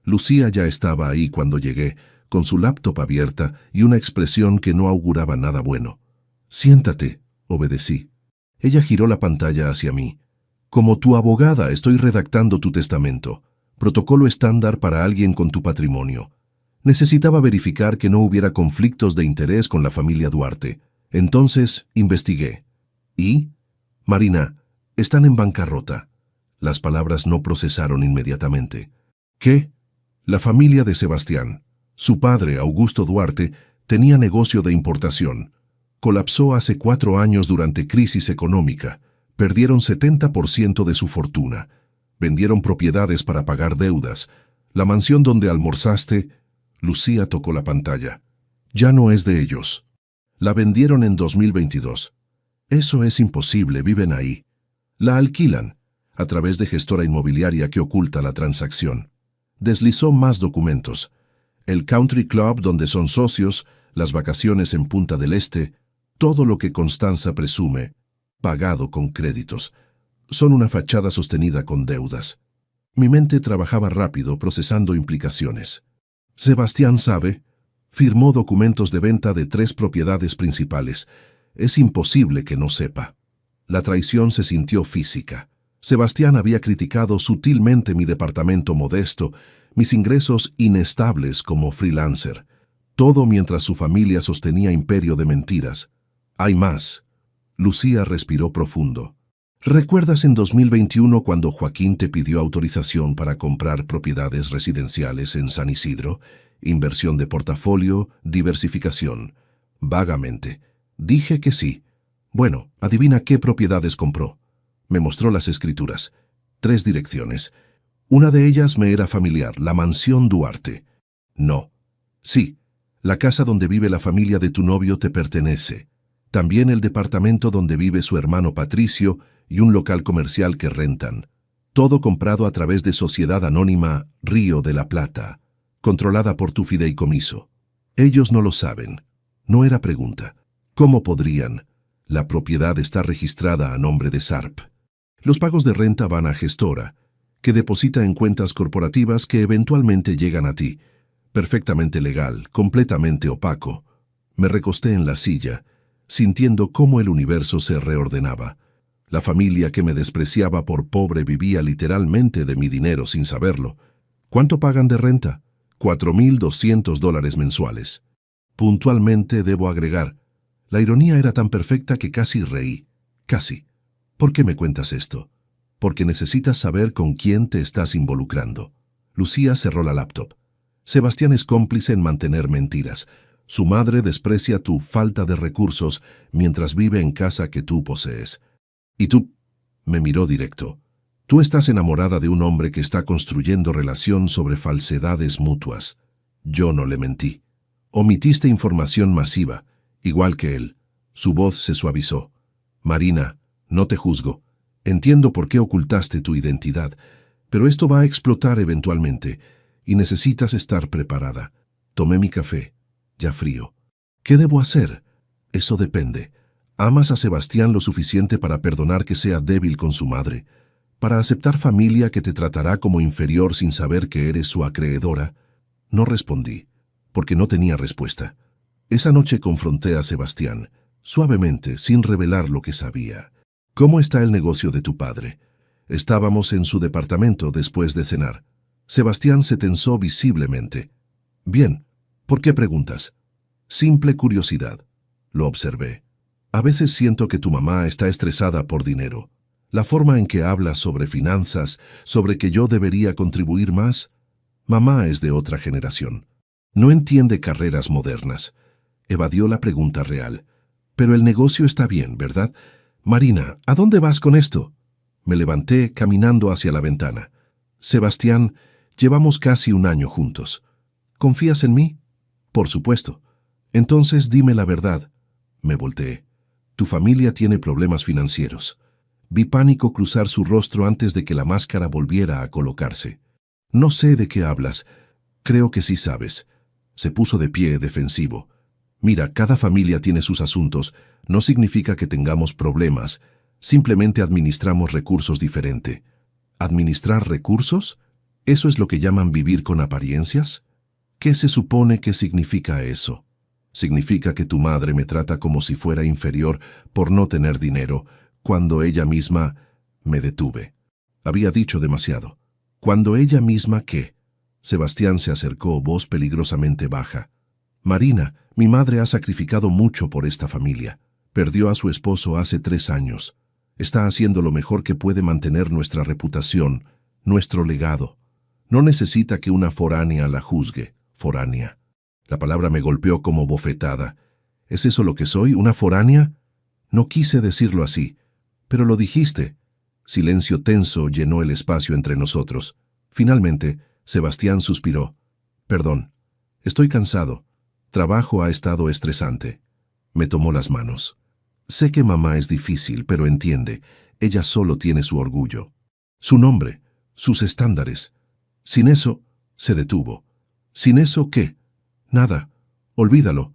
Speaker 2: Lucía ya estaba ahí cuando llegué, con su laptop abierta y una expresión que no auguraba nada bueno. «Siéntate», obedecí. Ella giró la pantalla hacia mí. «Como tu abogada estoy redactando tu testamento. Protocolo estándar para alguien con tu patrimonio. Necesitaba verificar que no hubiera conflictos de interés con la familia Duarte. Entonces investigué. ¿Y? Marina, están en bancarrota». Las palabras no procesaron inmediatamente. ¿Qué? La familia de Sebastián, su padre, Augusto Duarte, tenía negocio de importación. Colapsó hace 4 años durante crisis económica. Perdieron 70% de su fortuna. Vendieron propiedades para pagar deudas. La mansión donde almorzaste... Lucía tocó la pantalla. Ya no es de ellos. La vendieron en 2022. Eso es imposible, viven ahí. La alquilan, a través de gestora inmobiliaria que oculta la transacción. Deslizó más documentos. El country club donde son socios, las vacaciones en Punta del Este, todo lo que Constanza presume, pagado con créditos. Son una fachada sostenida con deudas. Mi mente trabajaba rápido procesando implicaciones. Sebastián sabe, firmó documentos de venta de 3 propiedades principales. Es imposible que no sepa. La traición se sintió física. Sebastián había criticado sutilmente mi departamento modesto, mis ingresos inestables como freelancer. Todo mientras su familia sostenía imperio de mentiras. Hay más. Lucía respiró profundo. ¿Recuerdas en 2021 cuando Joaquín te pidió autorización para comprar propiedades residenciales en San Isidro? Inversión de portafolio, diversificación. Vagamente. Dije que sí. Bueno, adivina qué propiedades compró. Me mostró las escrituras. 3 direcciones. Una de ellas me era familiar, la mansión Duarte. No. Sí, la casa donde vive la familia de tu novio te pertenece. También el departamento donde vive su hermano Patricio y un local comercial que rentan. Todo comprado a través de Sociedad Anónima Río de la Plata, controlada por tu fideicomiso. Ellos no lo saben. No era pregunta. ¿Cómo podrían? La propiedad está registrada a nombre de SARP. Los pagos de renta van a gestora, que deposita en cuentas corporativas que eventualmente llegan a ti. Perfectamente legal, completamente opaco. Me recosté en la silla, sintiendo cómo el universo se reordenaba. La familia que me despreciaba por pobre vivía literalmente de mi dinero sin saberlo. ¿Cuánto pagan de renta? $4,200 mensuales. Puntualmente debo agregar. La ironía era tan perfecta que casi reí. Casi. ¿Por qué me cuentas esto? Porque necesitas saber con quién te estás involucrando. Lucía cerró la laptop. Sebastián es cómplice en mantener mentiras. Su madre desprecia tu falta de recursos mientras vive en casa que tú posees. ¿Y tú? Me miró directo. Tú estás enamorada de un hombre que está construyendo relación sobre falsedades mutuas. Yo no le mentí. Omitiste información masiva, igual que él. Su voz se suavizó. Marina, no te juzgo. Entiendo por qué ocultaste tu identidad, pero esto va a explotar eventualmente y necesitas estar preparada. Tomé mi café, ya frío. ¿Qué debo hacer? Eso depende. ¿Amas a Sebastián lo suficiente para perdonar que sea débil con su madre? ¿Para aceptar familia que te tratará como inferior sin saber que eres su acreedora? No respondí, porque no tenía respuesta. Esa noche confronté a Sebastián, suavemente, sin revelar lo que sabía. ¿Cómo está el negocio de tu padre? Estábamos en su departamento después de cenar. Sebastián se tensó visiblemente. Bien, ¿por qué preguntas? Simple curiosidad. Lo observé. A veces siento que tu mamá está estresada por dinero. La forma en que habla sobre finanzas, sobre que yo debería contribuir más. Mamá es de otra generación. No entiende carreras modernas. Evadió la pregunta real. Pero el negocio está bien, ¿verdad? Marina, ¿a dónde vas con esto? Me levanté caminando hacia la ventana. Sebastián, llevamos casi un año juntos. ¿Confías en mí? Por supuesto. Entonces dime la verdad. Me volteé. Tu familia tiene problemas financieros. Vi pánico cruzar su rostro antes de que la máscara volviera a colocarse. No sé de qué hablas. Creo que sí sabes. Se puso de pie, defensivo. Mira, cada familia tiene sus asuntos. No significa que tengamos problemas. Simplemente administramos recursos diferente. ¿Administrar recursos? ¿Eso es lo que llaman vivir con apariencias? ¿Qué se supone que significa eso? Significa que tu madre me trata como si fuera inferior por no tener dinero, cuando ella misma... Me detuve. Había dicho demasiado. ¿Cuando ella misma qué? Sebastián se acercó, voz peligrosamente baja. Marina, mi madre ha sacrificado mucho por esta familia. Perdió a su esposo hace 3 años. Está haciendo lo mejor que puede mantener nuestra reputación, nuestro legado. No necesita que una foránea la juzgue. Foránea. La palabra me golpeó como bofetada. ¿Es eso lo que soy, una foránea? No quise decirlo así, pero lo dijiste. Silencio tenso llenó el espacio entre nosotros. Finalmente, Sebastián suspiró. Perdón, estoy cansado. Trabajo ha estado estresante. Me tomó las manos. Sé que mamá es difícil, pero entiende, ella solo tiene su orgullo. Su nombre, sus estándares. Sin eso, se detuvo. ¿Sin eso qué? Nada, olvídalo.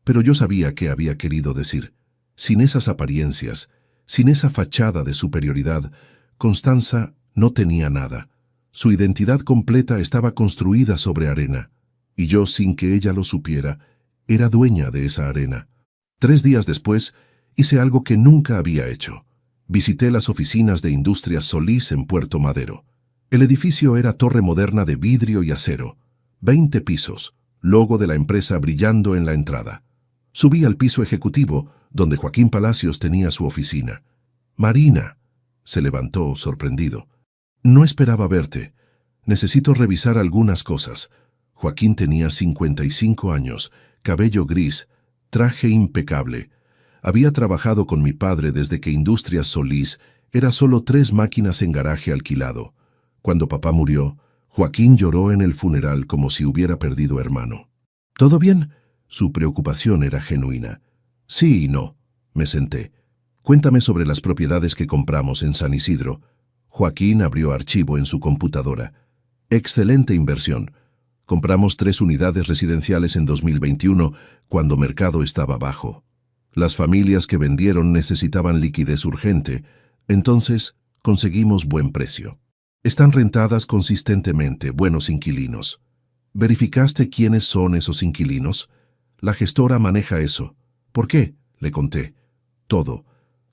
Speaker 2: Pero yo sabía qué había querido decir. Sin esas apariencias, sin esa fachada de superioridad, Constanza no tenía nada. Su identidad completa estaba construida sobre arena, y yo, sin que ella lo supiera, era dueña de esa arena. 3 días después, hice algo que nunca había hecho. Visité las oficinas de Industrias Solís en Puerto Madero. El edificio era torre moderna de vidrio y acero. 20 pisos, logo de la empresa brillando en la entrada. Subí al piso ejecutivo, donde Joaquín Palacios tenía su oficina. Marina, se levantó, sorprendido. No esperaba verte. Necesito revisar algunas cosas. Joaquín tenía 55 años, cabello gris, traje impecable. Había trabajado con mi padre desde que Industrias Solís era solo 3 máquinas en garaje alquilado. Cuando papá murió, Joaquín lloró en el funeral como si hubiera perdido hermano. ¿Todo bien? Su preocupación era genuina. Sí y no. Me senté. Cuéntame sobre las propiedades que compramos en San Isidro. Joaquín abrió archivo en su computadora. Excelente inversión. Compramos 3 unidades residenciales en 2021, cuando mercado estaba bajo. Las familias que vendieron necesitaban liquidez urgente, entonces conseguimos buen precio. Están rentadas consistentemente, buenos inquilinos. ¿Verificaste quiénes son esos inquilinos? La gestora maneja eso. ¿Por qué? Le conté. Todo.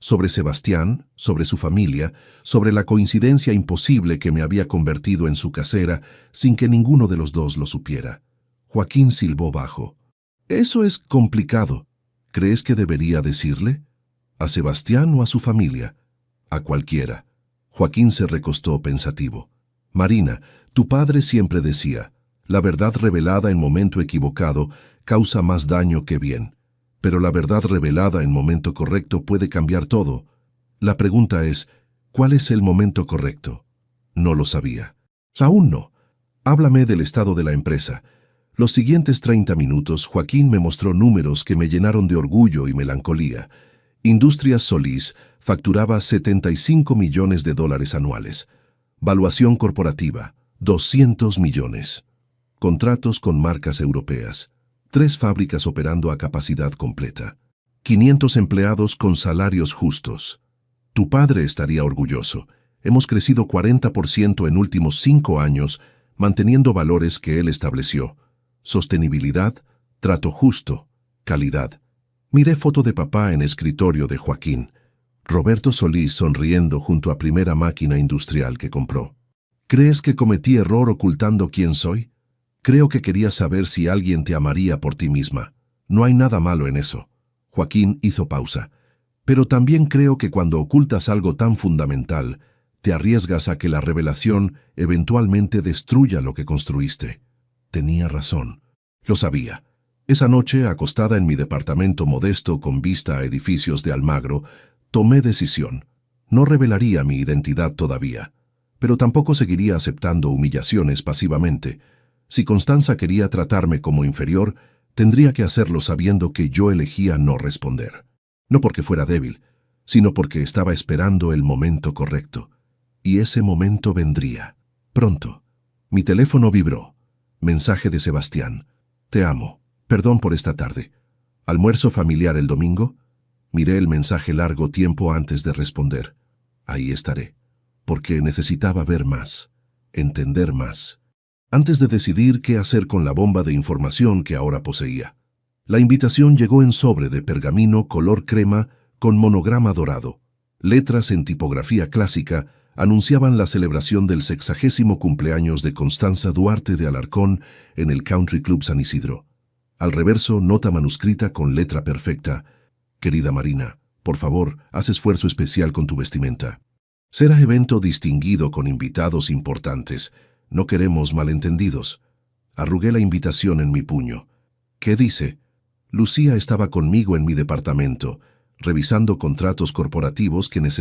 Speaker 2: Sobre Sebastián, sobre su familia, sobre la coincidencia imposible que me había convertido en su casera sin que ninguno de los dos lo supiera. Joaquín silbó bajo. Eso es complicado. ¿Crees que debería decirle? ¿A Sebastián o a su familia? A cualquiera. Joaquín se recostó pensativo. Marina, tu padre siempre decía, la verdad revelada en momento equivocado causa más daño que bien. Pero la verdad revelada en momento correcto puede cambiar todo. La pregunta es, ¿cuál es el momento correcto? No lo sabía. Aún no. Háblame del estado de la empresa. Los siguientes 30 minutos, Joaquín me mostró números que me llenaron de orgullo y melancolía. Industrias Solís facturaba $75 millones anuales. Valuación corporativa, 200 millones. Contratos con marcas europeas. 3 fábricas operando a capacidad completa. 500 empleados con salarios justos. Tu padre estaría orgulloso. Hemos crecido 40% en últimos 5 años, manteniendo valores que él estableció. Sostenibilidad, trato justo, calidad. Miré foto de papá en escritorio de Joaquín. Roberto Solís sonriendo junto a primera máquina industrial que compró. ¿Crees que cometí error ocultando quién soy? Creo que querías saber si alguien te amaría por ti misma. No hay nada malo en eso. Joaquín hizo pausa. Pero también creo que cuando ocultas algo tan fundamental, te arriesgas a que la revelación eventualmente destruya lo que construiste. Tenía razón. Lo sabía. Esa noche, acostada en mi departamento modesto con vista a edificios de Almagro, tomé decisión. No revelaría mi identidad todavía, pero tampoco seguiría aceptando humillaciones pasivamente. Si Constanza quería tratarme como inferior, tendría que hacerlo sabiendo que yo elegía no responder. No porque fuera débil, sino porque estaba esperando el momento correcto. Y ese momento vendría. Pronto. Mi teléfono vibró. Mensaje de Sebastián. Te amo. Perdón por esta tarde. ¿Almuerzo familiar el domingo? Miré el mensaje largo tiempo antes de responder. Ahí estaré. Porque necesitaba ver más. Entender más. Antes de decidir qué hacer con la bomba de información que ahora poseía. La invitación llegó en sobre de pergamino color crema con monograma dorado. Letras en tipografía clásica anunciaban la celebración del 60º cumpleaños de Constanza Duarte de Alarcón en el Country Club San Isidro. Al reverso, nota manuscrita con letra perfecta. Querida Marina, por favor, haz esfuerzo especial con tu vestimenta. Será evento distinguido con invitados importantes. No queremos malentendidos. Arrugué la invitación en mi puño. ¿Qué dice? Lucía estaba conmigo en mi departamento, revisando contratos corporativos que necesitaban.